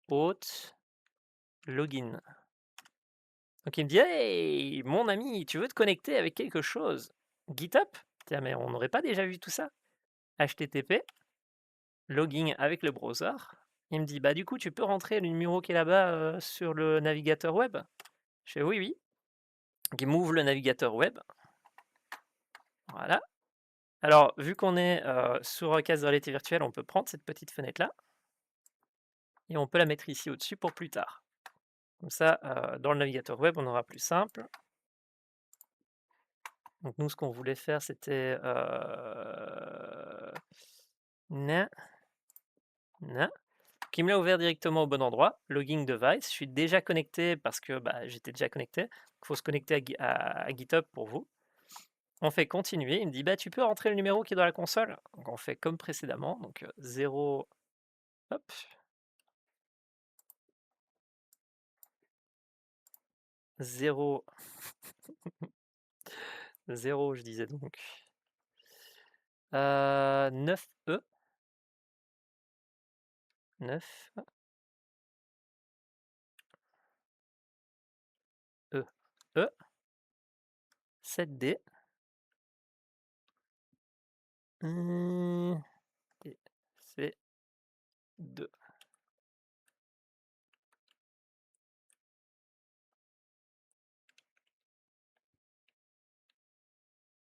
auth login. Donc il me dit hey mon ami, tu veux te connecter avec quelque chose? GitHub? Tiens, mais on n'aurait pas déjà vu tout ça? HTTP, login avec le browser. Il me dit bah du coup tu peux rentrer le numéro qui est là-bas sur le navigateur web. Je fais oui oui. Donc il m'ouvre le navigateur web. Voilà. Alors, vu qu'on est sur Case de réalité virtuelle, on peut prendre cette petite fenêtre-là et on peut la mettre ici au-dessus pour plus tard. Comme ça, dans le navigateur web, on aura plus simple. Donc nous, ce qu'on voulait faire, c'était na, na, qui me l'a ouvert directement au bon endroit. Logging device. Je suis déjà connecté parce que bah, j'étais déjà connecté. Il faut se connecter à GitHub pour vous. On fait continuer. Il me dit bah, tu peux rentrer le numéro qui est dans la console. Donc on fait comme précédemment. Donc 0. Hop. 0. 0, je disais donc. 9E. 9. E. E. 7D. Et c'est 2.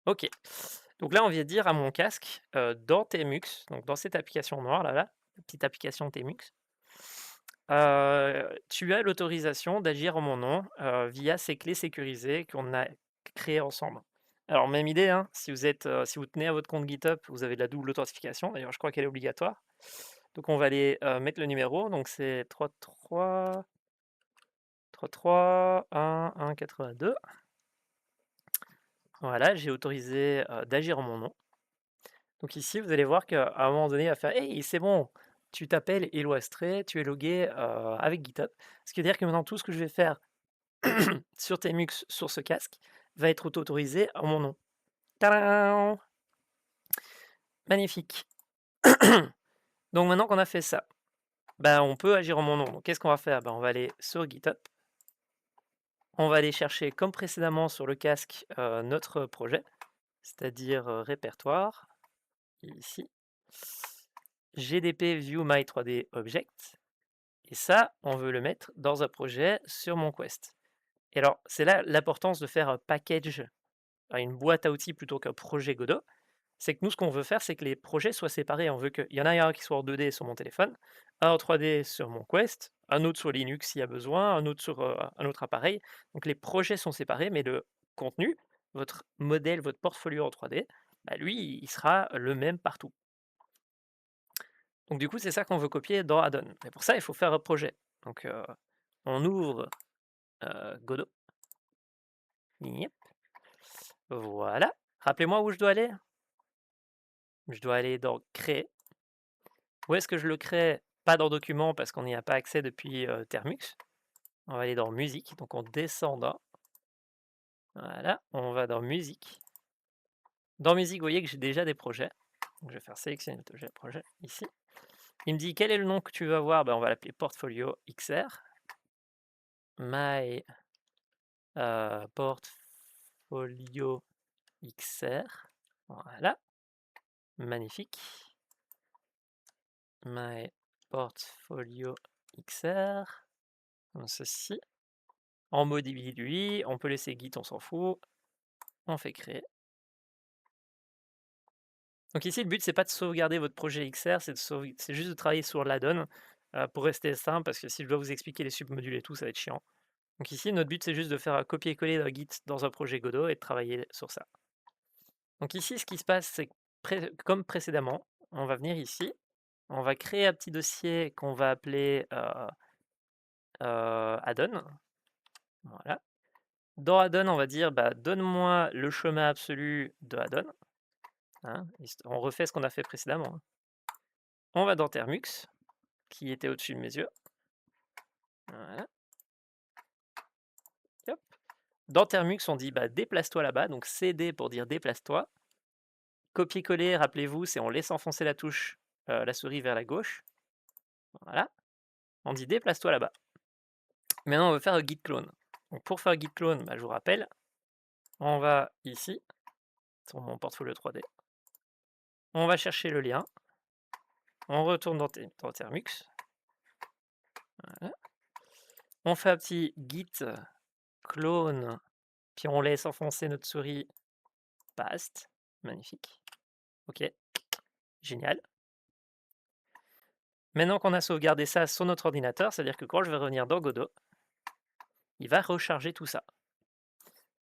Ok. Donc là, on vient dire à mon casque, dans Tmux, donc dans cette application noire là, la petite application Tmux, tu as l'autorisation d'agir en mon nom via ces clés sécurisées qu'on a créées ensemble. Alors, même idée, hein, si si vous tenez à votre compte GitHub, vous avez de la double authentification. D'ailleurs, je crois qu'elle est obligatoire. Donc, on va aller mettre le numéro. Donc, c'est 33 33 1 1 82. Voilà, j'ai autorisé d'agir en mon nom. Donc ici, vous allez voir qu'à un moment donné, il va faire hey, c'est bon, tu t'appelles Hello Astré, tu es logué avec GitHub. Ce qui veut dire que maintenant, tout ce que je vais faire sur Tmux, sur ce casque, va être auto-autorisé en mon nom. Tadam! Magnifique. Donc maintenant qu'on a fait ça, bah, on peut agir en mon nom. Donc qu'est-ce qu'on va faire? Bah, on va aller sur GitHub. On va aller chercher, comme précédemment sur le casque, notre projet, c'est-à-dire répertoire, ici. GDP View My 3D Object. Et ça, on veut le mettre dans un projet sur mon Quest. Et alors, c'est là l'importance de faire un package, une boîte à outils plutôt qu'un projet Godot. C'est que nous, ce qu'on veut faire, c'est que les projets soient séparés. On veut qu'il y en ait un qui soit en 2D sur mon téléphone, un en 3D sur mon Quest, un autre sur Linux s'il y a besoin, un autre sur un autre appareil. Donc les projets sont séparés, mais le contenu, votre modèle, votre portfolio en 3D, bah, lui, il sera le même partout. Donc du coup, c'est ça qu'on veut copier dans Addon. Et pour ça, il faut faire un projet. Donc on ouvre Godot. Yep. Voilà. Rappelez-moi où je dois aller. Je dois aller dans Créer. Où est-ce que je le crée? Pas dans Documents parce qu'on n'y a pas accès depuis Termux. On va aller dans Musique. Donc on descend dans. Voilà. On va dans Musique. Dans Musique, vous voyez que j'ai déjà des projets. Donc je vais faire sélectionner le projet ici. Il me dit quel est le nom que tu veux avoir? Ben, on va l'appeler Portfolio XR. My Portfolio XR. Voilà. Magnifique. My Portfolio XR. Comme ceci. En mode lui, on peut laisser Git, on s'en fout. On fait créer. Donc ici, le but, c'est pas de sauvegarder votre projet XR, c'est juste de travailler sur l'addon pour rester simple, parce que si je dois vous expliquer les submodules et tout, ça va être chiant. Donc ici, notre but, c'est juste de faire un copier-coller d'un Git dans un projet Godot et de travailler sur ça. Donc ici, ce qui se passe, c'est que comme précédemment, on va venir ici, on va créer un petit dossier qu'on va appeler addon. Voilà. Dans addon, on va dire bah, donne-moi le chemin absolu de addon. Hein, on refait ce qu'on a fait précédemment. Hein. On va dans Termux, qui était au-dessus de mes yeux. Voilà. Hop. Dans Termux, on dit bah, déplace-toi là-bas, donc CD pour dire déplace-toi. Copier-coller, rappelez-vous, c'est on laisse enfoncer la touche, la souris vers la gauche. Voilà. On dit déplace-toi là-bas. Maintenant, on veut faire un git clone. Donc pour faire un git clone, bah, je vous rappelle, on va ici, sur mon portfolio 3D. On va chercher le lien. On retourne dans Termux. Voilà. On fait un petit git clone, puis on laisse enfoncer notre souris past. Magnifique. Ok, génial. Maintenant qu'on a sauvegardé ça sur notre ordinateur, c'est-à-dire que quand je vais revenir dans Godot, il va recharger tout ça.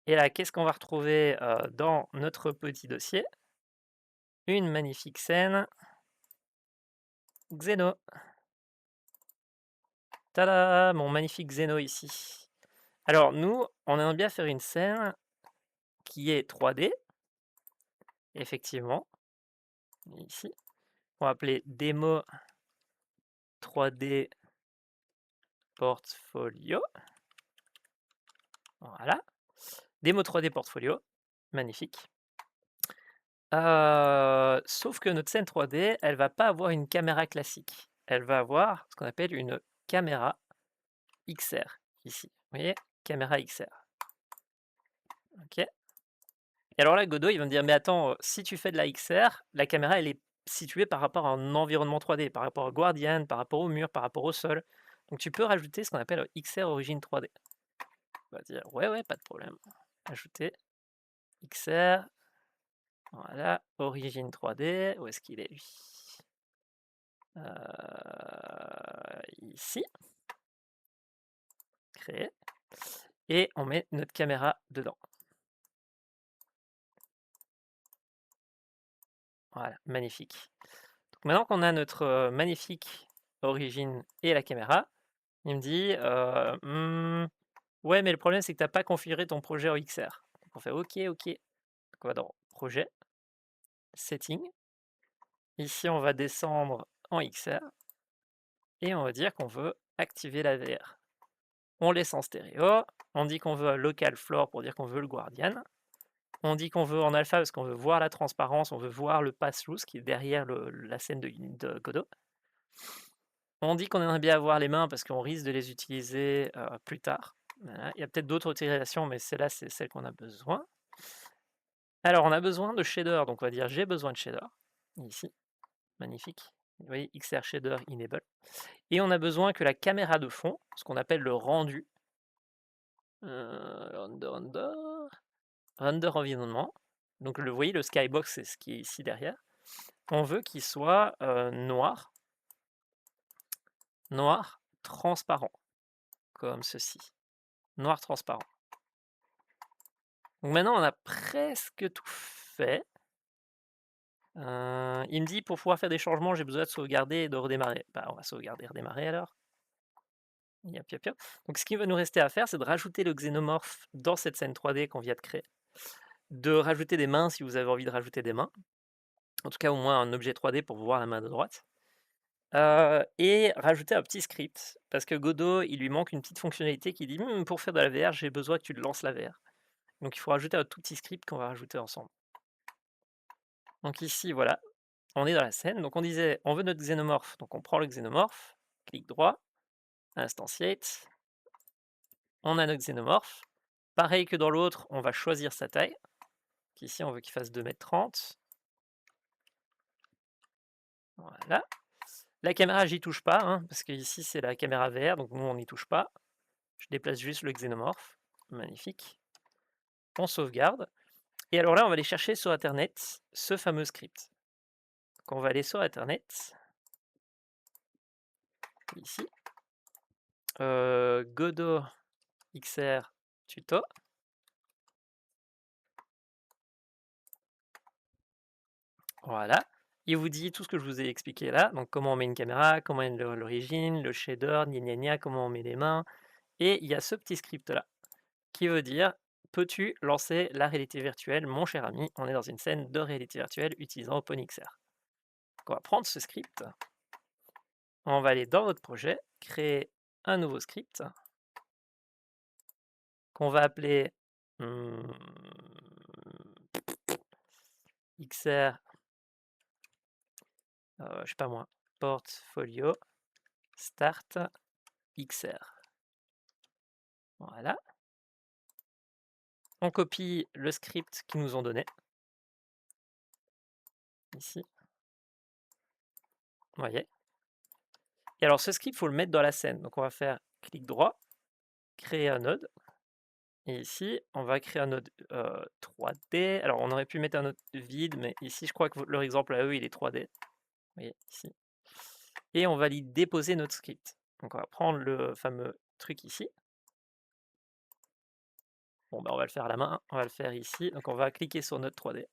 Et là, qu'est-ce qu'on va retrouver dans notre petit dossier? Une magnifique scène Xeno. Tada! Mon magnifique Xeno ici. Alors nous, on aimerait bien faire une scène qui est 3D, effectivement, ici. On va appeler démo 3D portfolio. Voilà. Démo 3D portfolio. Magnifique. Sauf que notre scène 3D, elle va pas avoir une caméra classique. Elle va avoir ce qu'on appelle une caméra XR, ici. Vous voyez? Caméra XR. OK. Et alors là, Godot, il va me dire, mais attends, si tu fais de la XR, la caméra, elle est située par rapport à un environnement 3D, par rapport au Guardian, par rapport au mur, par rapport au sol. Donc tu peux rajouter ce qu'on appelle XR origine 3D. On va dire, ouais, ouais, pas de problème. Ajouter XR. Voilà, origine 3D. Où est-ce qu'il est, lui? Ici. Créer. Et on met notre caméra dedans. Voilà, magnifique. Donc maintenant qu'on a notre magnifique origine et la caméra, il me dit ouais, mais le problème c'est que tu n'as pas configuré ton projet en XR. Donc on fait OK, OK. Donc on va dans projet, setting. Ici, on va descendre en XR et on va dire qu'on veut activer la VR. On laisse en stéréo. On dit qu'on veut un local floor pour dire qu'on veut le Guardian. On dit qu'on veut en alpha parce qu'on veut voir la transparence, on veut voir le pass-loose qui est derrière la scène de Godot. On dit qu'on aimerait bien avoir les mains parce qu'on risque de les utiliser plus tard. Voilà. Il y a peut-être d'autres utilisations, mais celle-là, c'est celle qu'on a besoin. Alors, on a besoin de shader, donc on va dire j'ai besoin de shader. Ici, magnifique. Vous voyez, XR shader enable. Et on a besoin que la caméra de fond, ce qu'on appelle le rendu, render environnement. Donc, vous voyez, le skybox, c'est ce qui est ici derrière. On veut qu'il soit noir, transparent, comme ceci. Noir transparent. Donc maintenant, on a presque tout fait. Il me dit pour pouvoir faire des changements, j'ai besoin de sauvegarder et de redémarrer. Bah, on va sauvegarder et redémarrer alors. Yep, yep, yep. Donc ce qui va nous rester à faire, c'est de rajouter le xénomorphe dans cette scène 3D qu'on vient de créer. De rajouter des mains si vous avez envie de rajouter des mains. En tout cas, au moins un objet 3D pour voir la main de droite. Et rajouter un petit script. Parce que Godot, il lui manque une petite fonctionnalité qui dit pour faire de la VR, j'ai besoin que tu lances la VR. Donc il faut rajouter un tout petit script qu'on va rajouter ensemble. Donc ici, voilà, on est dans la scène. Donc on disait, on veut notre xénomorphe. Donc on prend le xénomorphe, clic droit, instantiate. On a notre xénomorphe. Pareil que dans l'autre, on va choisir sa taille. Donc ici, on veut qu'il fasse 2,30 m. Voilà. La caméra, j'y touche pas, hein, parce que ici, c'est la caméra VR, donc nous, on n'y touche pas. Je déplace juste le xénomorphe. Magnifique. On sauvegarde. Et alors là, on va aller chercher sur Internet ce fameux script. Donc on va aller sur Internet. Ici. Godot XR tuto. Voilà. Il vous dit tout ce que je vous ai expliqué là. Donc comment on met une caméra, comment on met l'origine, le shader, gna gna gna, comment on met les mains. Et il y a ce petit script là qui veut dire peux-tu lancer la réalité virtuelle, mon cher ami? On est dans une scène de réalité virtuelle utilisant OpenXR. Donc on va prendre ce script. On va aller dans notre projet, créer un nouveau script qu'on va appeler XR, je sais pas moi, portfolio start XR. Voilà. On copie le script qu'ils nous ont donné. Ici. Vous voyez. Et alors ce script, il faut le mettre dans la scène. Donc on va faire clic droit, créer un node. Et ici, on va créer un node 3D. Alors, on aurait pu mettre un node vide, mais ici, je crois que leur exemple à eux, il est 3D. Vous voyez, ici. Et on va y déposer notre script. Donc, on va prendre le fameux truc ici. Bon, ben, on va le faire à la main. On va le faire ici. Donc, on va cliquer sur node 3D.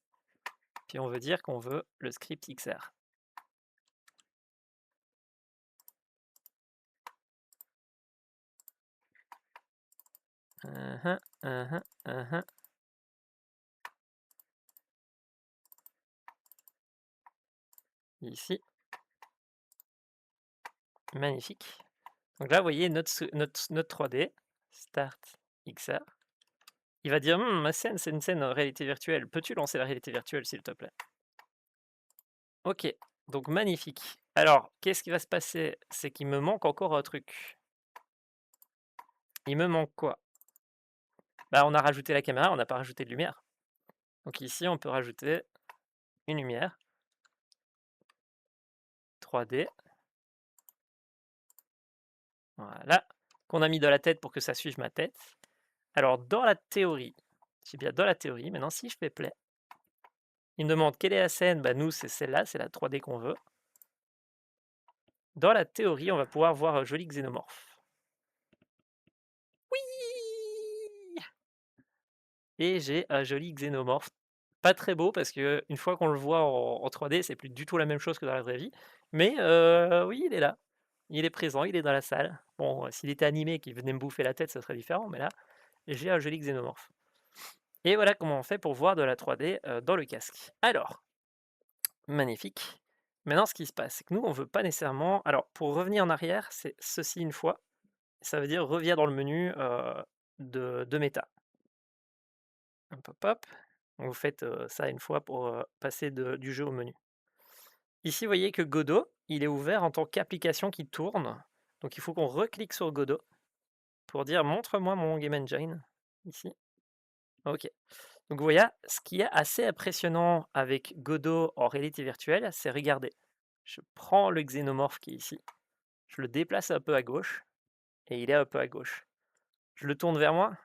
Puis, on veut dire qu'on veut le script XR. Ici. Magnifique. Donc là, vous voyez notre 3D, Start XR. Il va dire ma scène, c'est une scène réalité virtuelle. Peux-tu lancer la réalité virtuelle, s'il te plaît? Ok, donc magnifique. Alors, qu'est-ce qui va se passer? C'est qu'il me manque encore un truc. Il me manque quoi? Bah, on a rajouté la caméra, on n'a pas rajouté de lumière. Donc ici, on peut rajouter une lumière 3D. Voilà, qu'on a mis dans la tête pour que ça suive ma tête. Alors, dans la théorie, j'ai bien dans la théorie, maintenant si je fais play, il me demande quelle est la scène, bah nous c'est celle-là, c'est la 3D qu'on veut. Dans la théorie, on va pouvoir voir un joli xénomorphe. Oui! Et j'ai un joli xénomorphe. Pas très beau parce que une fois qu'on le voit en 3D, c'est plus du tout la même chose que dans la vraie vie. Mais oui, il est là. Il est présent, il est dans la salle. Bon, s'il était animé et qu'il venait me bouffer la tête, ça serait différent, mais là, j'ai un joli xénomorphe. Et voilà comment on fait pour voir de la 3D dans le casque. Alors, magnifique. Maintenant, ce qui se passe, c'est que nous, on veut pas nécessairement. Alors, pour revenir en arrière, c'est ceci une fois. Ça veut dire reviens dans le menu de méta. Hop, hop, hop. Donc, vous faites ça une fois pour passer du jeu au menu. Ici, vous voyez que Godot, il est ouvert en tant qu'application qui tourne. Donc, il faut qu'on reclique sur Godot pour dire montre-moi mon Game Engine. Ici. Ok. Donc, vous voyez, ce qui est assez impressionnant avec Godot en réalité virtuelle, c'est regarder. Je prends le xénomorphe qui est ici, je le déplace un peu à gauche, et il est un peu à gauche. Je le tourne vers moi,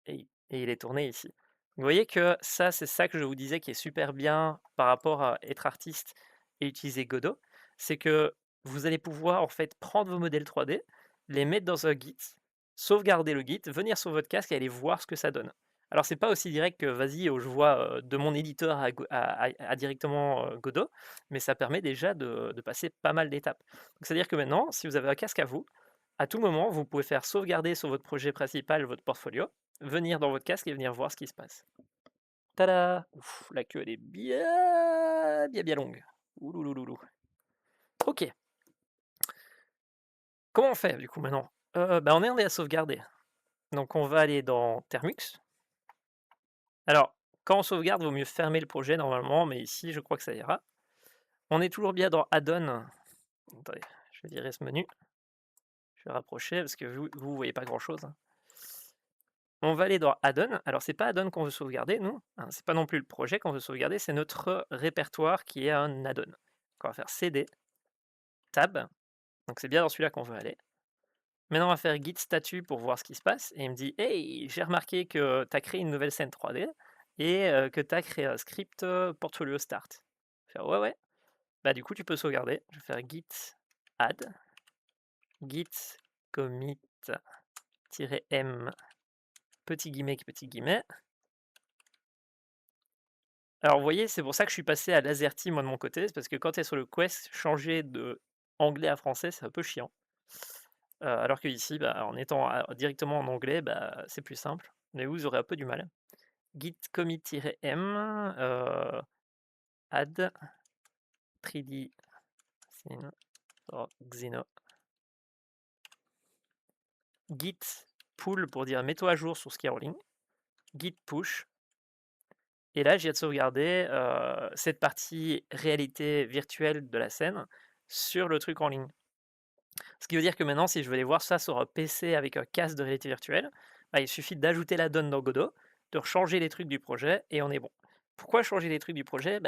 et il est tourné ici. Vous voyez que ça, c'est ça que je vous disais qui est super bien par rapport à être artiste et utiliser Godot, c'est que vous allez pouvoir en fait prendre vos modèles 3D, les mettre dans un Git, sauvegarder le Git, venir sur votre casque et aller voir ce que ça donne. Alors c'est pas aussi direct que vas-y, je vois de mon éditeur à directement Godot, mais ça permet déjà de passer pas mal d'étapes. C'est-à-dire que maintenant, si vous avez un casque à vous, à tout moment, vous pouvez faire sauvegarder sur votre projet principal votre portfolio, venir dans votre casque et venir voir ce qui se passe. Tada! Ouf, la queue elle est bien longue. Ouloulouloulou. Ok. Comment on fait du coup maintenant? Bah, on est à sauvegarder. Donc on va aller dans Termux. Alors, quand on sauvegarde, il vaut mieux fermer le projet normalement, mais ici je crois que ça ira. On est toujours bien dans Add-on. Attendez, je vais virer ce menu. Je vais rapprocher parce que vous voyez pas grand chose. On va aller dans Add-on. Alors, c'est pas Add-on qu'on veut sauvegarder, nous. Hein, c'est pas non plus le projet qu'on veut sauvegarder, c'est notre répertoire qui est un add-on. Donc, on va faire CD, Tab. Donc, c'est bien dans celui-là qu'on veut aller. Maintenant, on va faire Git statut pour voir ce qui se passe. Et il me dit hey, j'ai remarqué que tu as créé une nouvelle scène 3D et que tu as créé un script portfolio start. Je vais faire ouais. Bah, du coup, tu peux sauvegarder. Je vais faire Git add, Git commit-m, petit guillemet. Alors, vous voyez, c'est pour ça que je suis passé à l'AZERTY, moi, de mon côté. C'est parce que quand tu es sur le Quest, changer de anglais à français, c'est un peu chiant. Alors que ici, bah, en étant directement en anglais, bah, c'est plus simple. Mais vous aurez un peu du mal. Git commit-m add 3D scene for Xeno. Git pull pour dire mets-toi à jour sur ce qui est en ligne. Git push. Et là, je viens de sauvegarder cette partie réalité virtuelle de la scène sur le truc en ligne. Ce qui veut dire que maintenant, si je veux aller voir ça sur un PC avec un casque de réalité virtuelle, bah, il suffit d'ajouter la donne dans Godot, de changer les trucs du projet et on est bon. Pourquoi changer les trucs du projet?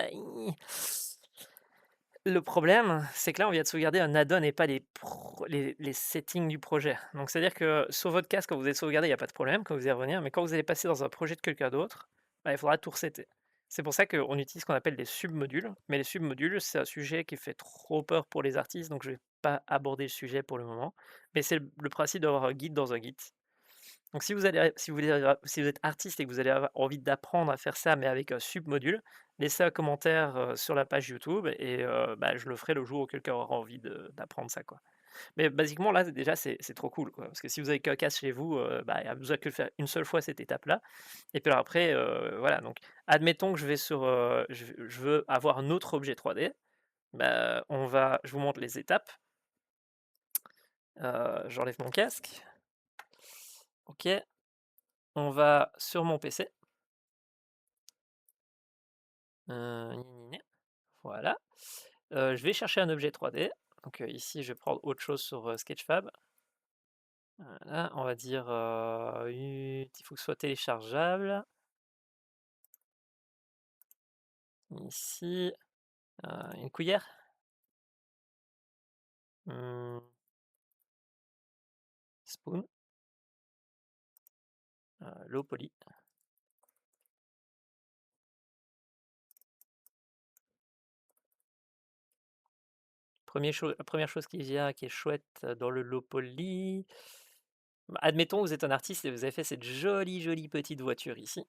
Le problème, c'est que là, on vient de sauvegarder un add-on et pas les settings du projet. Donc c'est-à-dire que sur votre casque, quand vous êtes sauvegardé, il y a pas de problème, quand vous allez revenir, mais quand vous allez passer dans un projet de quelqu'un d'autre, bah, il faudra tout resetter. C'est pour ça qu'on utilise ce qu'on appelle des submodules, mais les submodules, c'est un sujet qui fait trop peur pour les artistes, donc je vais pas aborder le sujet pour le moment. Mais c'est le principe d'avoir un guide dans un guide. Donc si vous êtes artiste et que vous allez avoir envie d'apprendre à faire ça, mais avec un submodule, laissez un commentaire, sur la page YouTube et bah, je le ferai le jour où quelqu'un aura envie d'apprendre ça, quoi. Mais basiquement là, déjà, c'est trop cool, quoi, parce que si vous avez qu'un casque chez vous, bah, il y a besoin que de faire une seule fois cette étape-là et puis alors après, voilà, donc admettons que je vais sur, je veux avoir un autre objet 3D, bah, je vous montre les étapes. J'enlève mon casque. OK, on va sur mon PC. Gni gni gni. Voilà. Je vais chercher un objet 3D. Donc ici, je vais prendre autre chose sur Sketchfab. Voilà, on va dire il faut que ce soit téléchargeable. Ici, une cuillère. Hmm, spoon. L'eau polie. La première chose qui vient, qui est chouette dans le low poly. Bah, admettons, vous êtes un artiste et vous avez fait cette jolie, jolie petite voiture ici.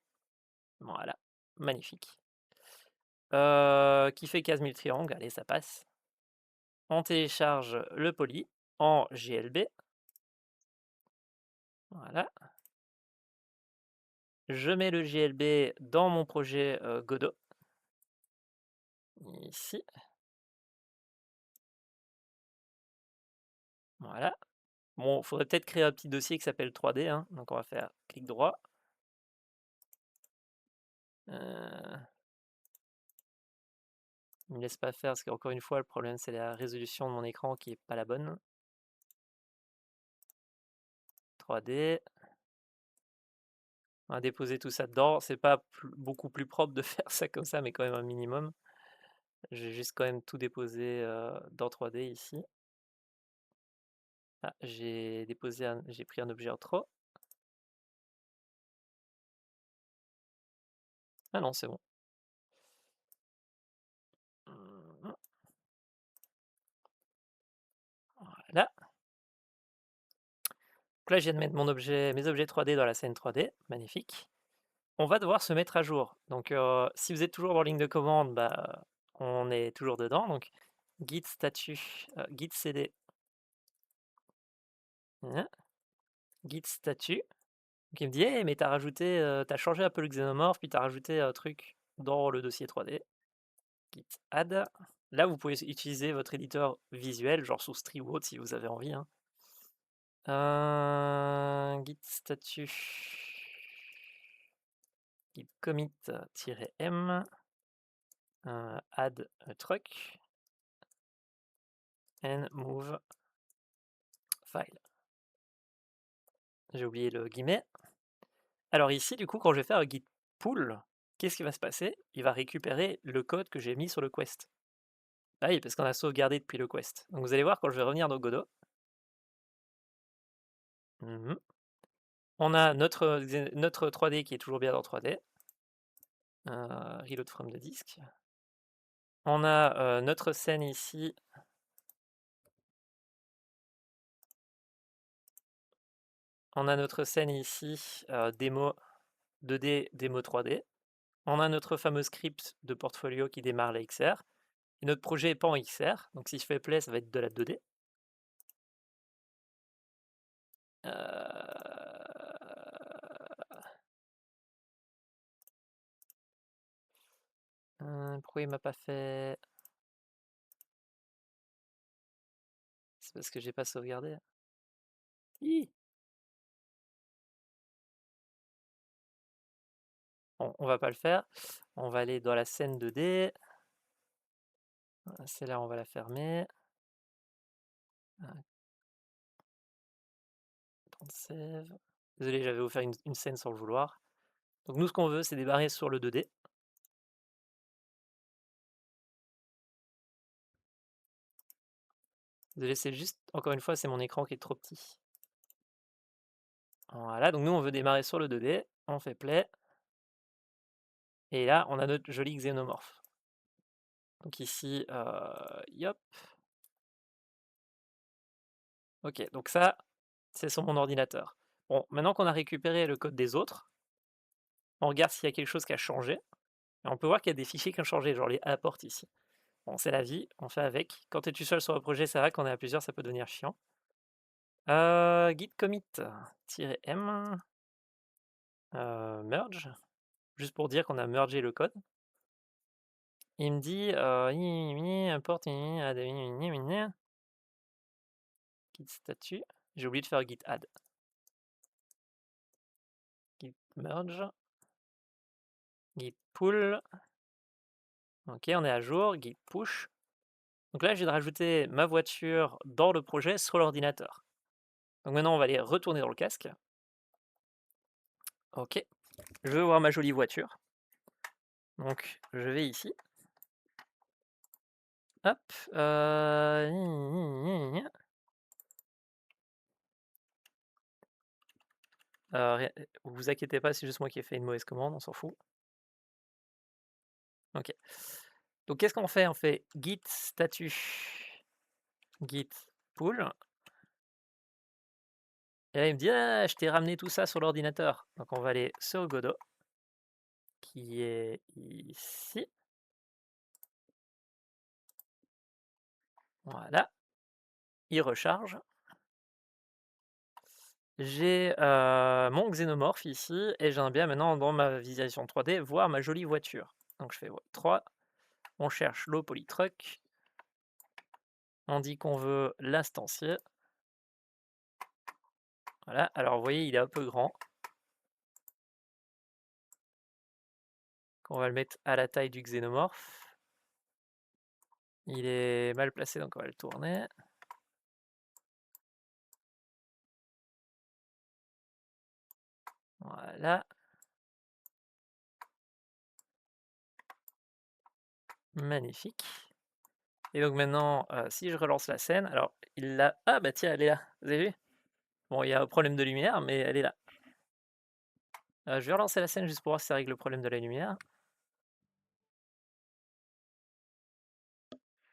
Voilà, magnifique. Qui fait 15 000 triangles, allez, ça passe. On télécharge le poly en GLB. Voilà. Je mets le GLB dans mon projet Godot. Ici. Voilà. Bon, il faudrait peut-être créer un petit dossier qui s'appelle 3D, hein. Donc on va faire clic droit. Il me laisse pas faire parce qu'encore une fois, le problème c'est la résolution de mon écran qui est pas la bonne. 3D. On va déposer tout ça dedans. C'est pas beaucoup plus propre de faire ça comme ça, mais quand même un minimum. Je vais juste quand même tout déposer dans 3D ici. Ah, j'ai pris un objet en trop. Ah non, c'est bon. Voilà. Donc là, je viens de mettre mes objets 3D dans la scène 3D. Magnifique. On va devoir se mettre à jour. Donc, si vous êtes toujours dans ligne de commande, bah, on est toujours dedans. Donc, git statut, git cd, hein, git statut. Donc, il me dit, hey, mais t'as changé un peu le xénomorphe, puis t'as rajouté un truc dans le dossier 3D. Git add. Là, vous pouvez utiliser votre éditeur visuel, genre Source ou autre, si vous avez envie, hein. Git statut, git commit-m, add a truc, and move file. J'ai oublié le guillemet. Alors ici, du coup, quand je vais faire un git pull, qu'est-ce qui va se passer? Il va récupérer le code que j'ai mis sur le quest. Ah oui, parce qu'on a sauvegardé depuis le quest. Donc vous allez voir quand je vais revenir dans Godot. On a notre 3D qui est toujours bien dans 3D. Reload from the disk. On a notre scène ici. On a notre scène ici, démo 2D, démo 3D. On a notre fameux script de portfolio qui démarre la XR. Et notre projet n'est pas en XR, donc si je fais play, ça va être de la 2D. Pourquoi il m'a pas fait... C'est parce que j'ai pas sauvegardé. Bon, on va pas le faire. On va aller dans la scène 2D. Celle-là, on va la fermer. Save. Désolé, j'avais offert une scène sans le vouloir. Donc nous, ce qu'on veut, c'est démarrer sur le 2D. Désolé, c'est juste, encore une fois, c'est mon écran qui est trop petit. Voilà, donc nous, on veut démarrer sur le 2D, on fait play, et là, on a notre joli xénomorphe. Donc ici, yop. OK, donc ça, c'est sur mon ordinateur. Bon, maintenant qu'on a récupéré le code des autres, on regarde s'il y a quelque chose qui a changé, et on peut voir qu'il y a des fichiers qui ont changé, genre les apports ici. Bon, c'est la vie, on fait avec. Quand tu es tout seul sur le projet, c'est vrai, quand on est à plusieurs, ça peut devenir chiant. Git commit -m, merge, juste pour dire qu'on a mergé le code. Il me dit, import git statut. J'ai oublié de faire git add. Git merge, git pull. OK, on est à jour, git push. Donc là, j'ai de rajouter ma voiture dans le projet sur l'ordinateur. Donc maintenant, on va aller retourner dans le casque. OK, je veux voir ma jolie voiture. Donc je vais ici. Hop, vous inquiétez pas, c'est juste moi qui ai fait une mauvaise commande, on s'en fout. OK. Donc qu'est-ce qu'on fait? On fait git statut, git pull, et là il me dit: «Ah, je t'ai ramené tout ça sur l'ordinateur». Donc on va aller sur Godot, qui est ici. Voilà, il recharge. J'ai, mon xénomorphe ici, et j'aimerais bien maintenant dans ma visualisation 3D voir ma jolie voiture. Donc je fais 3, on cherche l'eau polytruck, on dit qu'on veut l'instancier. Voilà, alors vous voyez, il est un peu grand. On va le mettre à la taille du xénomorphe. Il est mal placé, donc on va le tourner. Voilà. Magnifique. Et donc maintenant, si je relance la scène, alors il l'a. Ah bah tiens, elle est là, vous avez vu? Bon, il y a un problème de lumière, mais elle est là. Je vais relancer la scène juste pour voir si ça règle le problème de la lumière.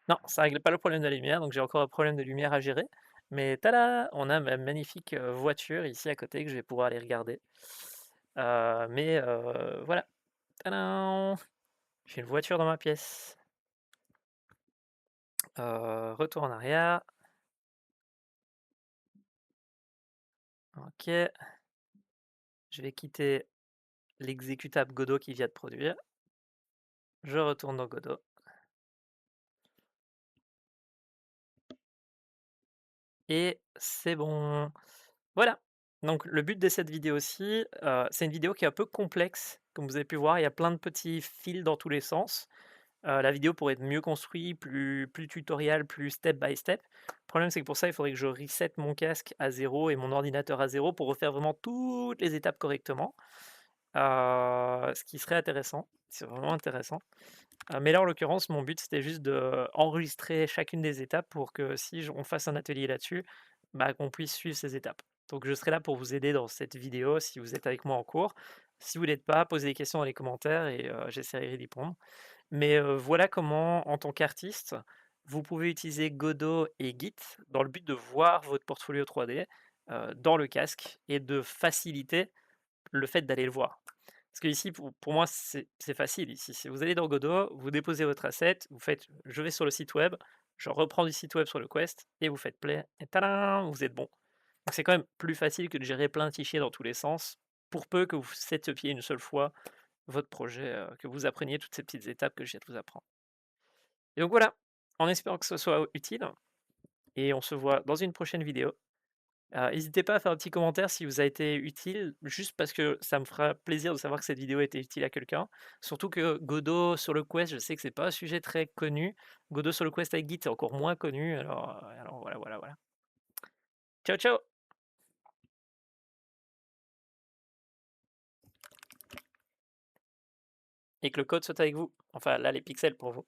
Non, ça règle pas le problème de la lumière, donc j'ai encore un problème de lumière à gérer. Mais tada! On a ma magnifique, voiture ici à côté que je vais pouvoir aller regarder. Voilà. Tadam! J'ai une voiture dans ma pièce. Retour en arrière. OK. Je vais quitter l'exécutable Godot qui vient de produire. Je retourne dans Godot. Et c'est bon. Voilà. Donc le but de cette vidéo-ci, c'est une vidéo qui est un peu complexe. Comme vous avez pu voir, il y a plein de petits fils dans tous les sens. La vidéo pourrait être mieux construite, plus tutoriel, plus step by step. Le problème, c'est que pour ça, il faudrait que je reset mon casque à 0 et mon ordinateur à 0 pour refaire vraiment toutes les étapes correctement. Ce qui serait intéressant, c'est vraiment intéressant. Mais là, en l'occurrence, mon but, c'était juste d'enregistrer chacune des étapes pour que si on fasse un atelier là-dessus, bah, qu'on puisse suivre ces étapes. Donc je serai là pour vous aider dans cette vidéo si vous êtes avec moi en cours. Si vous l'êtes pas, posez des questions dans les commentaires et j'essaierai d'y répondre. Mais voilà comment, en tant qu'artiste, vous pouvez utiliser Godot et Git dans le but de voir votre portfolio 3D, dans le casque, et de faciliter le fait d'aller le voir. Parce que ici, pour moi, c'est facile ici. Si vous allez dans Godot, vous déposez votre asset, vous faites: «Je vais sur le site web», je reprends du site web sur le Quest et vous faites play et tadam! Vous êtes bon. Donc c'est quand même plus facile que de gérer plein de fichiers dans tous les sens, pour peu que vous setupiez une seule fois votre projet, que vous appreniez toutes ces petites étapes que je viens de vous apprendre. Et donc voilà, en espérant que ce soit utile, et on se voit dans une prochaine vidéo. Hésitez pas à faire un petit commentaire si vous a été utile, juste parce que ça me fera plaisir de savoir que cette vidéo a été utile à quelqu'un. Surtout que Godot sur le Quest, je sais que c'est pas un sujet très connu. Godot sur le Quest avec Git, c'est encore moins connu, alors voilà, voilà, voilà. Ciao, ciao! Et que le code soit avec vous. Enfin là, les pixels pour vous.